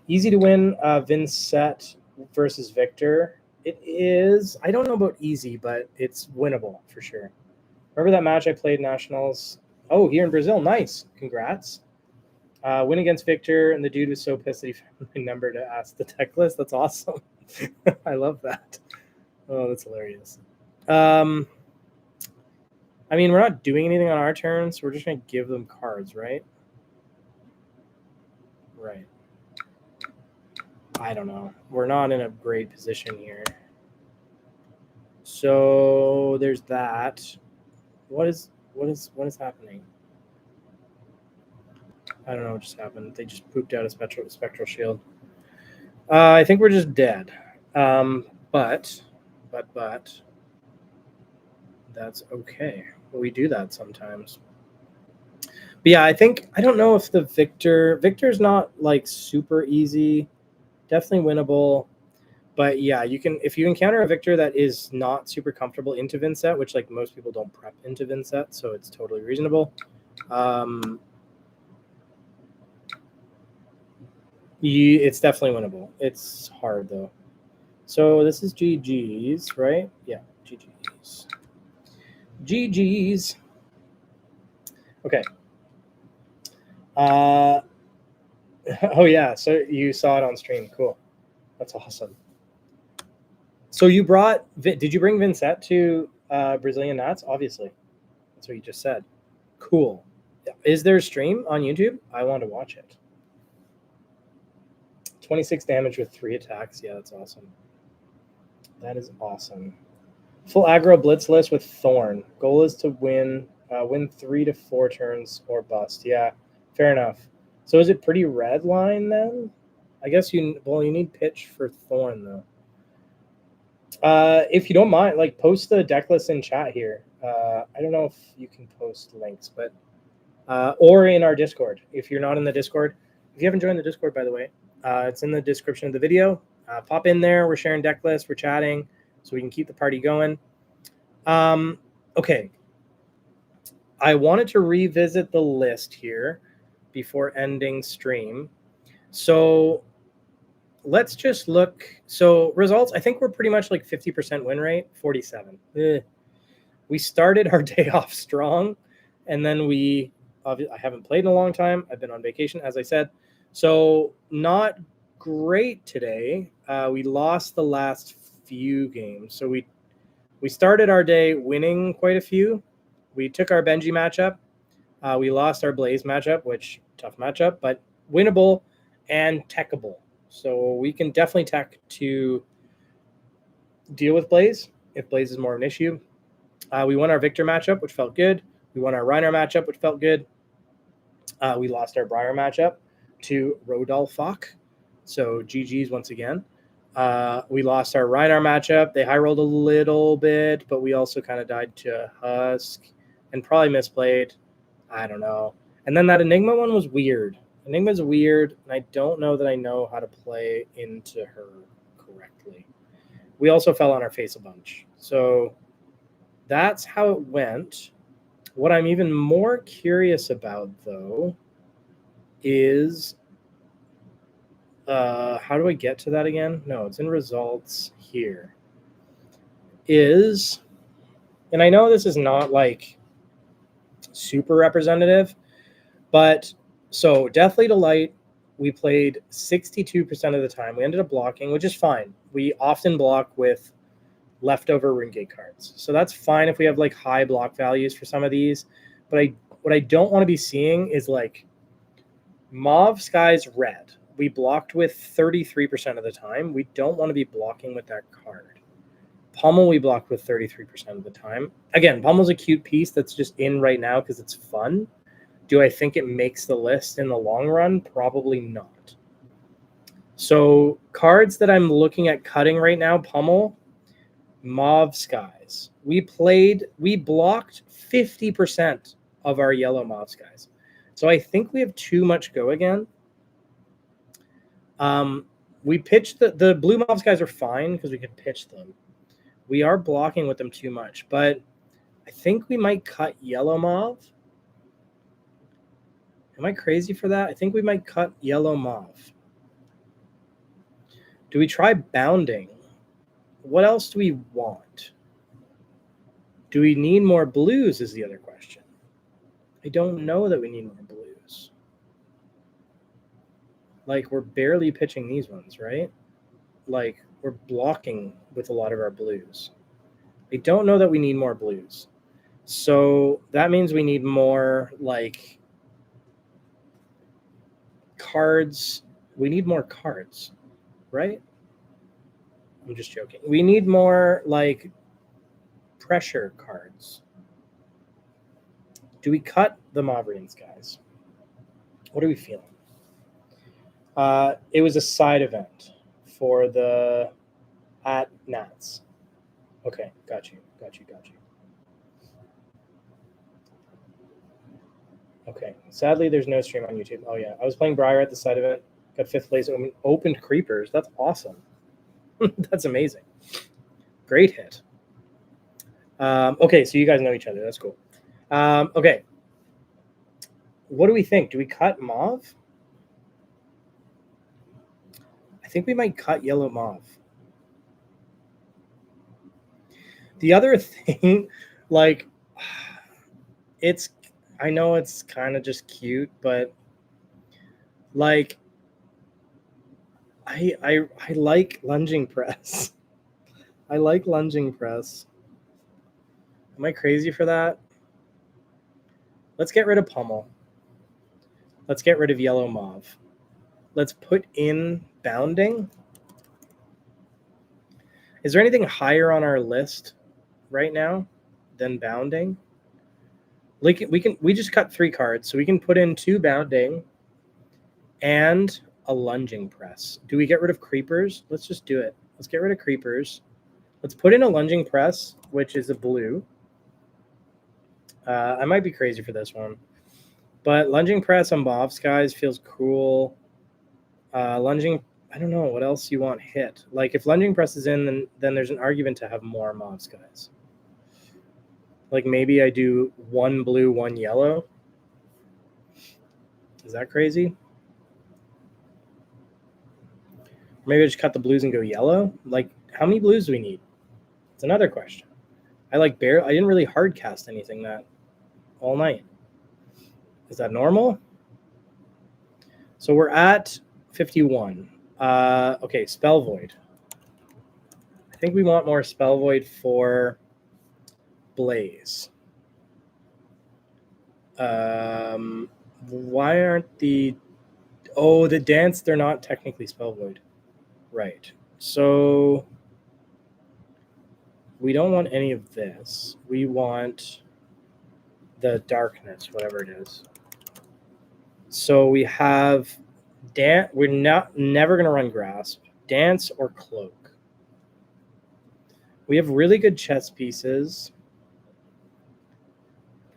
Easy to win Vynnset versus Victor. It is. I don't know about easy, but it's winnable for sure. Remember that match I played Nationals? Oh, here in Brazil. Nice. Congrats. Win against Victor, and the dude was so pissed that he found my number to ask the tech list. That's awesome. I love that. Oh, that's hilarious. I mean, we're not doing anything on our turn, so we're just going to give them cards, right? Right. I don't know. We're not in a great position here. So there's that. What is happening? I don't know what just happened. They just pooped out a spectral shield. I think we're just dead. But that's okay. We do that sometimes. But yeah, I don't know if the Victor's not like super easy. Definitely winnable. But yeah, you can, if you encounter a Victor that is not super comfortable into Vynnset, which like most people don't prep into Vynnset, so it's totally reasonable. It's definitely winnable. It's hard though. So this is GG's, right? Yeah, GG's. GG's. Okay. Oh yeah, so you saw it on stream. Cool. That's awesome. So you did you bring Vynnset to Brazilian Nats? Obviously. That's what you just said. Cool. Is there a stream on YouTube? I want to watch it. 26 damage with 3 attacks. Yeah, that's awesome. That is awesome. Full aggro Blitz list with Thorn. Goal is to win 3 to 4 turns or bust. Yeah, fair enough. So is it pretty red line then? I guess you need pitch for Thorn though. If you don't mind, like post the deck list in chat here. I don't know if you can post links, but or in our Discord. If you're not in the Discord, if you haven't joined the Discord, by the way, it's in the description of the video. Pop in there. We're sharing deck lists. We're chatting, so we can keep the party going. Okay. I wanted to revisit the list here before ending stream. So let's just look. So results, I think we're pretty much like 50% win rate, 47. We started our day off strong, and then I haven't played in a long time. I've been on vacation, as I said. So not great today. We lost the last few games. So we started our day winning quite a few. We took our Benji matchup. We lost our Blaze matchup, which tough matchup, but winnable and techable. So we can definitely tech to deal with Blaze if Blaze is more of an issue. We won our Victor matchup, which felt good. We won our Reiner matchup, which felt good. We lost our Briar matchup to Rodolfok. So GG's once again. We lost our Reiner matchup. They high rolled a little bit, but we also kind of died to Husk and probably misplayed. I don't know. And then that Enigma one was weird. Enigma's weird, and I don't know that I know how to play into her correctly. We also fell on our face a bunch. So that's how it went. What I'm even more curious about, though, is how do I get to that again? No, it's in results here. And I know this is not like super representative, but so Deathly Delight, we played 62% of the time. We ended up blocking, which is fine. We often block with leftover RuneGate cards. So that's fine if we have like high block values for some of these. But what I don't want to be seeing is like Mauve Skies Red. We blocked with 33% of the time. We don't want to be blocking with that card. Pommel, we blocked with 33% of the time. Again, Pommel's a cute piece that's just in right now because it's fun. Do I think it makes the list in the long run? Probably not. So cards that I'm looking at cutting right now, Pommel, Mauve Skies. We blocked 50% of our yellow Mauve Skies. So I think we have too much go again. We pitched the blue Mauve Skies are fine because we can pitch them. We are blocking with them too much, but I think we might cut yellow Mauve. Am I crazy for that? I think we might cut yellow Mauve. Do we try bounding? What else do we want? Do we need more blues is the other question. I don't know that we need more blues. Like, we're barely pitching these ones, right? Like, we're blocking with a lot of our blues. I don't know that we need more blues. So that means we need more, like, cards. We need more cards, right? I'm just joking. We need more, like, pressure cards. Do we cut the Mauvrians, guys? What are we feeling? It was a side event for the at Nats. Okay, got you. Okay, sadly, there's no stream on YouTube. Oh, yeah. I was playing Briar at the side event. Got 5th place, opened Creepers. That's awesome. That's amazing. Great hit. Okay, so you guys know each other. That's cool. Okay. What do we think? Do we cut Mauve? I think we might cut yellow Mauve. The other thing, like, I know it's kind of just cute, but like, I like lunging press. I like lunging press. Am I crazy for that? Let's get rid of Pommel. Let's get rid of yellow Mauve. Let's put in bounding. Is there anything higher on our list right now than bounding? Like, we just cut 3 cards, so we can put in 2 bounding and a lunging press. Do we get rid of creepers? Let's just do it. Let's get rid of creepers. Let's put in a lunging press, which is a blue. I might be crazy for this one, but lunging press on Mauve Skies feels cool. Lunging, I don't know what else you want hit. Like, if lunging press is in, then there's an argument to have more Mauve Skies. Like, maybe I do 1 blue, 1 yellow. Is that crazy? Maybe I just cut the blues and go yellow. Like, how many blues do we need? It's another question. I didn't really hard cast anything that all night. Is that normal? So we're at 51. Okay, Spell Void. I think we want more Spell Void for Blaze. Why aren't the dance, they're not technically Spell Void. Right. So we don't want any of this. We want the darkness, whatever it is. So we have dance. We're never gonna run grasp, dance, or cloak. We have really good chess pieces.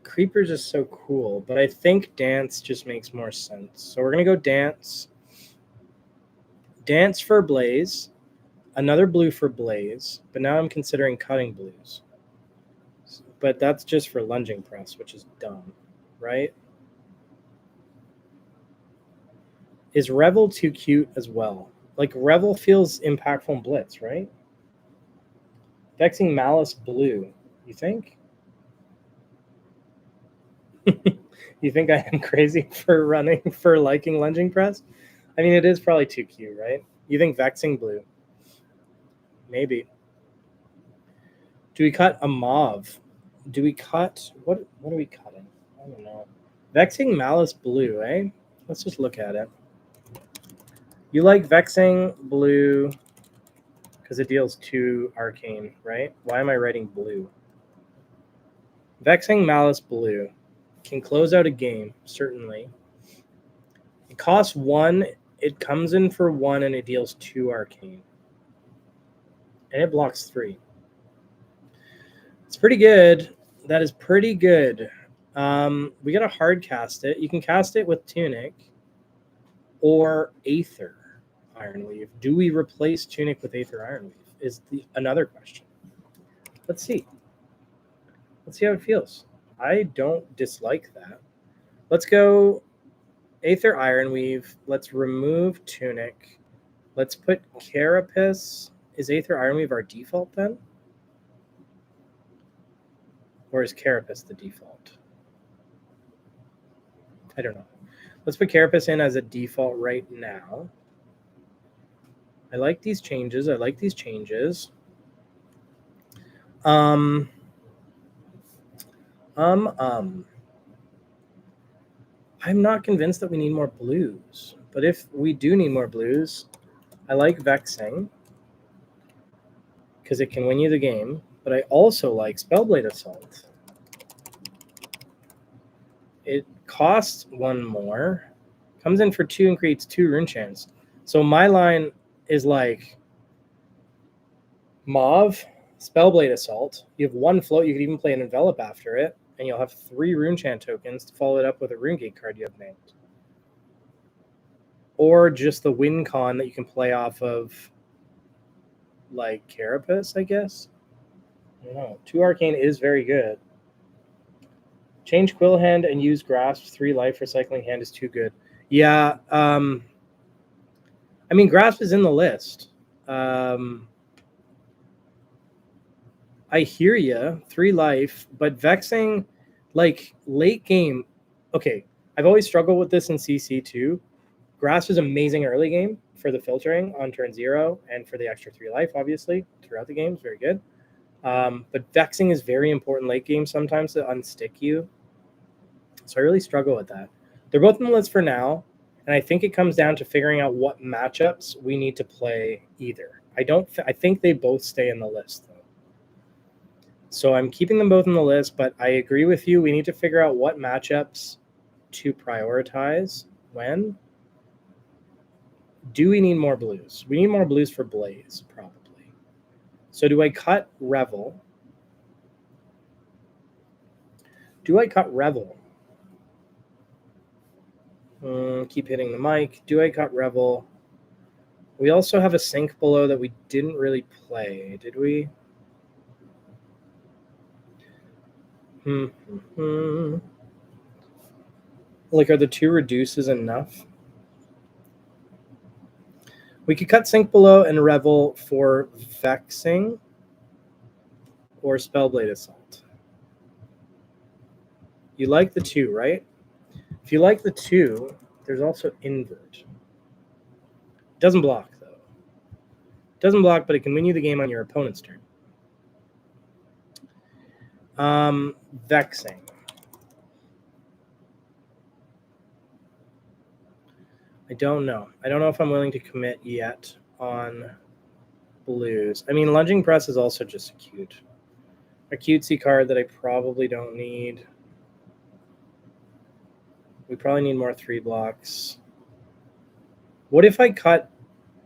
Creeper's is so cool, but I think dance just makes more sense. So we're gonna go dance. Dance for Blaze, another blue for Blaze, but now I'm considering cutting blues. But that's just for lunging press, which is dumb, right? Is Revel too cute as well? Like, Revel feels impactful in Blitz, right? Vexing Malice blue, you think? You think I am crazy for liking lunging press? I mean, it is probably too cute, right? You think Vexing blue? Maybe. Do we cut a mauve? Do we cut... What are we cutting? I don't know. Vexing Malice blue, eh? Let's just look at it. You like Vexing blue because it deals 2 arcane, right? Why am I writing blue? Vexing Malice blue can close out a game, certainly. It costs 1. It comes in for 1 and it deals 2 arcane. And it blocks 3. It's pretty good. That is pretty good. We got to hard cast it. You can cast it with Tunic or Aether Ironweave. Do we replace Tunic with Aether Ironweave? Is another question. Let's see. Let's see how it feels. I don't dislike that. Let's go Aether Ironweave. Let's remove Tunic. Let's put Carapace. Is Aether Ironweave our default then? Or is Carapace the default? I don't know. Let's put Carapace in as a default right now. I like these changes. I'm not convinced that we need more blues. But if we do need more blues, I like Vexing because it can win you the game. But I also like Spellblade Assault. It costs 1 more, comes in for 2 and creates 2 rune chants. So my line is like Mauve, Spellblade Assault. You have 1 float. You could even play an Envelop after it, and you'll have 3 rune chant tokens to follow it up with a RuneGate card you have named. Or just the win con that you can play off of, like Carapace, I guess. I don't know. 2 arcane is very good. Change Quill Hand and use Grasp. 3 life recycling hand is too good. Yeah. I mean, Grasp is in the list. I hear you. 3 life, but Vexing, like late game. Okay, I've always struggled with this in CC too. Grasp is amazing early game for the filtering on turn 0 and for the extra 3 life, obviously, throughout the game. It's very good. But Vexing is very important late game sometimes to unstick you. So I really struggle with that. They're both in the list for now, and I think it comes down to figuring out what matchups we need to play either. I think they both stay in the list, though. So I'm keeping them both in the list, but I agree with you. We need to figure out what matchups to prioritize when. Do we need more blues? We need more blues for Blaze, probably. So do I cut Revel? Do I cut Revel? Keep hitting the mic. Do I cut Revel? We also have a sink below that we didn't really play, did we? Like, are the 2 reduces enough? We could cut Sink Below and Revel for Vexing or Spellblade Assault. You like the 2, right? If you like the 2, there's also Invert. Doesn't block, though. Doesn't block, but it can win you the game on your opponent's turn. Vexing. I don't know. I don't know if I'm willing to commit yet on blues. I mean, Lunging Press is also just a cutesy card that I probably don't need. We probably need more 3 blocks. What if I cut...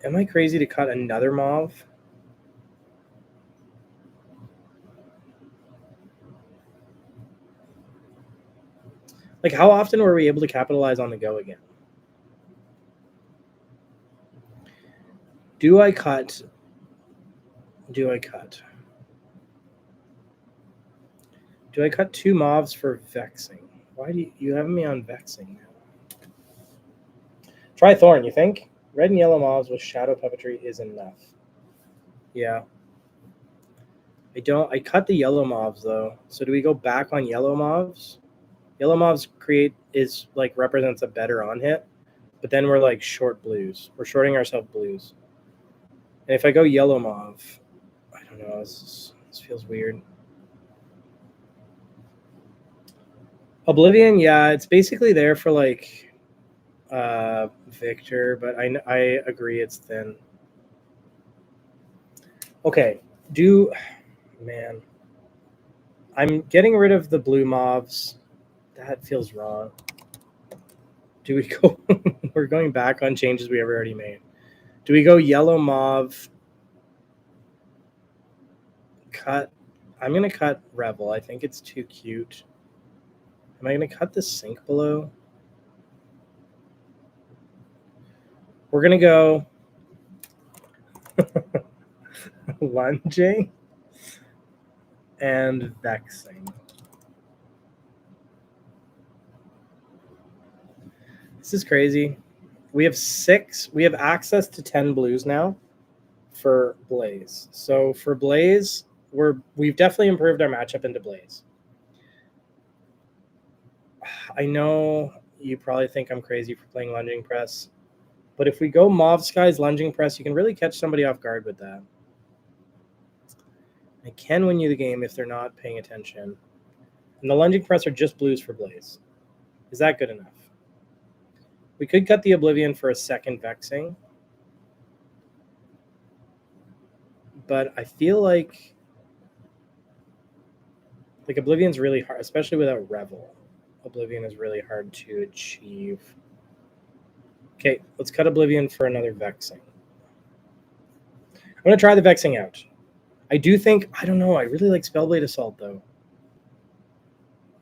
Am I crazy to cut another mauve? Like, how often were we able to capitalize on the go again? Do I cut? Do I cut 2 mauves for vexing? Why do you have me on vexing now? Try Thorn, you think? Red and yellow mauves with shadow puppetry is enough. Yeah. I cut the yellow mauves though. So do we go back on yellow mauves? Yellow mauves represents a better on hit, but then we're like short blues. We're shorting ourselves blues. And if I go yellow mauve, I don't know, this feels weird. Oblivion, yeah, it's basically there for like Victor, but I agree it's thin. Okay, man. I'm getting rid of the blue mauves. That feels wrong. Do we go? We're going back on changes we already made. Do we go yellow mauve? Cut. I'm going to cut Rebel. I think it's too cute. Am I going to cut the sink below? We're going to go lunging and vexing. This is crazy. We have 6. We have access to 10 blues now for Blaze. So for Blaze, we've definitely improved our matchup into Blaze. I know you probably think I'm crazy for playing lunging press, but if we go Mauve Skies lunging press, you can really catch somebody off guard with that. I can win you the game if they're not paying attention. And the lunging press are just blues for Blaze. Is that good enough? We could cut the Oblivion for a second vexing. But I feel like Oblivion's really hard, especially without Revel. Oblivion is really hard to achieve. Okay, let's cut Oblivion for another vexing. I'm going to try the vexing out. I don't know, I really like Spellblade Assault, though.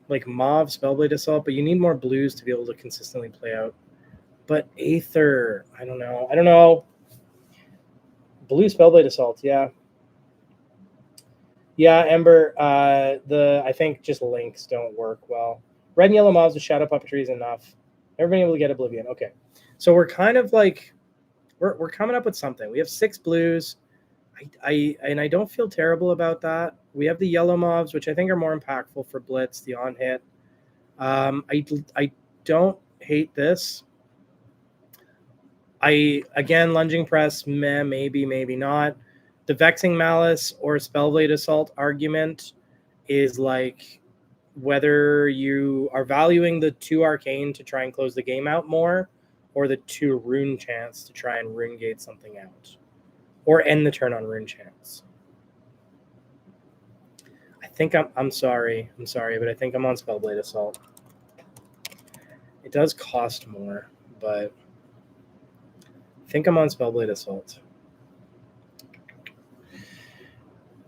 Like Mauve Spellblade Assault, but you need more blues to be able to consistently play out. But Aether, I don't know. Blue Spellblade Assault, yeah. Yeah, Ember, I think just links don't work well. Red and yellow mobs with shadow puppetry is enough. Never been able to get Oblivion. Okay. So we're kind of like, we're coming up with something. We have 6 blues. I don't feel terrible about that. We have the yellow mobs, which I think are more impactful for Blitz, the on hit. I don't hate this. Again, lunging press, maybe not. The vexing malice or spellblade assault argument is like whether you are valuing the 2 arcane to try and close the game out more, or the 2 rune chance to try and rune gate something out, or end the turn on rune chance. I think I'm sorry, but I think I'm on spellblade assault. It does cost more, but I think I'm on spellblade assault.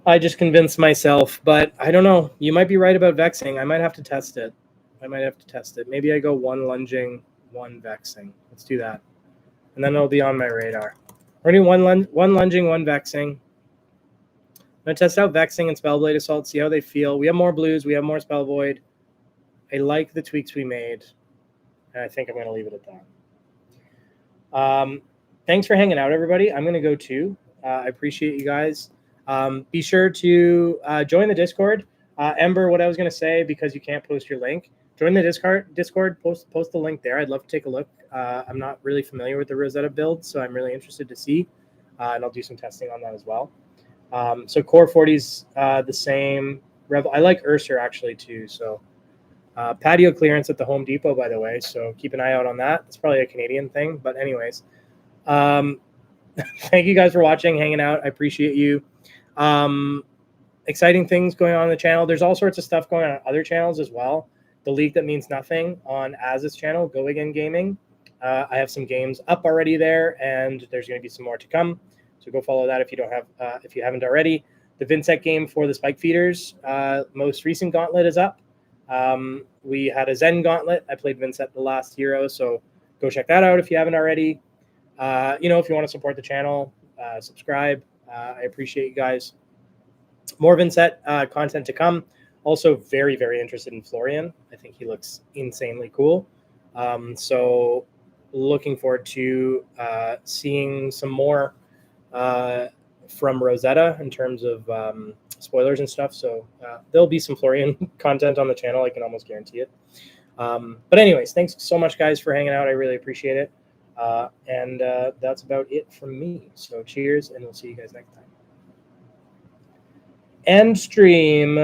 I just convinced myself, but I don't know. You might be right about vexing. I might have to test it. Maybe I go 1 lunging, 1 vexing. Let's do that. And then it'll be on my radar. We're doing one lunging, 1 vexing. I'm going to test out vexing and spellblade assault, see how they feel. We have more blues. We have more spell void. I like the tweaks we made. And I think I'm going to leave it at that. Thanks for hanging out, everybody. I'm going to go too. I appreciate you guys. Be sure to join the Discord. Ember, what I was going to say, because you can't post your link, join the Discord, post the link there. I'd love to take a look. I'm not really familiar with the Rosetta build, so I'm really interested to see, and I'll do some testing on that as well. So Core 40's the same. Rebel. I like Urser actually too. So patio clearance at the Home Depot, by the way, so keep an eye out on that. It's probably a Canadian thing, but anyways. Thank you guys for watching, hanging out. I appreciate you. Exciting things going on the channel. There's all sorts of stuff going on other channels as well. the league that means nothing on Az's channel, Go Again Gaming. I have some games up already there, and there's going to be some more to come. So go follow that if you haven't already. The Vynnset game for the Spike Feeders, most recent gauntlet is up. We had a Zen gauntlet. I played Vynnset the last Hero, so go check that out if you haven't already. If you want to support the channel, subscribe. I appreciate you guys. More Vynnset content to come. Also very, very interested in Florian. I think he looks insanely cool. So looking forward to seeing some more from Rosetta in terms of spoilers and stuff. So there'll be some Florian content on the channel. I can almost guarantee it. But anyways, thanks so much, guys, for hanging out. I really appreciate it. And that's about it from me. So cheers, and we'll see you guys next time. End stream.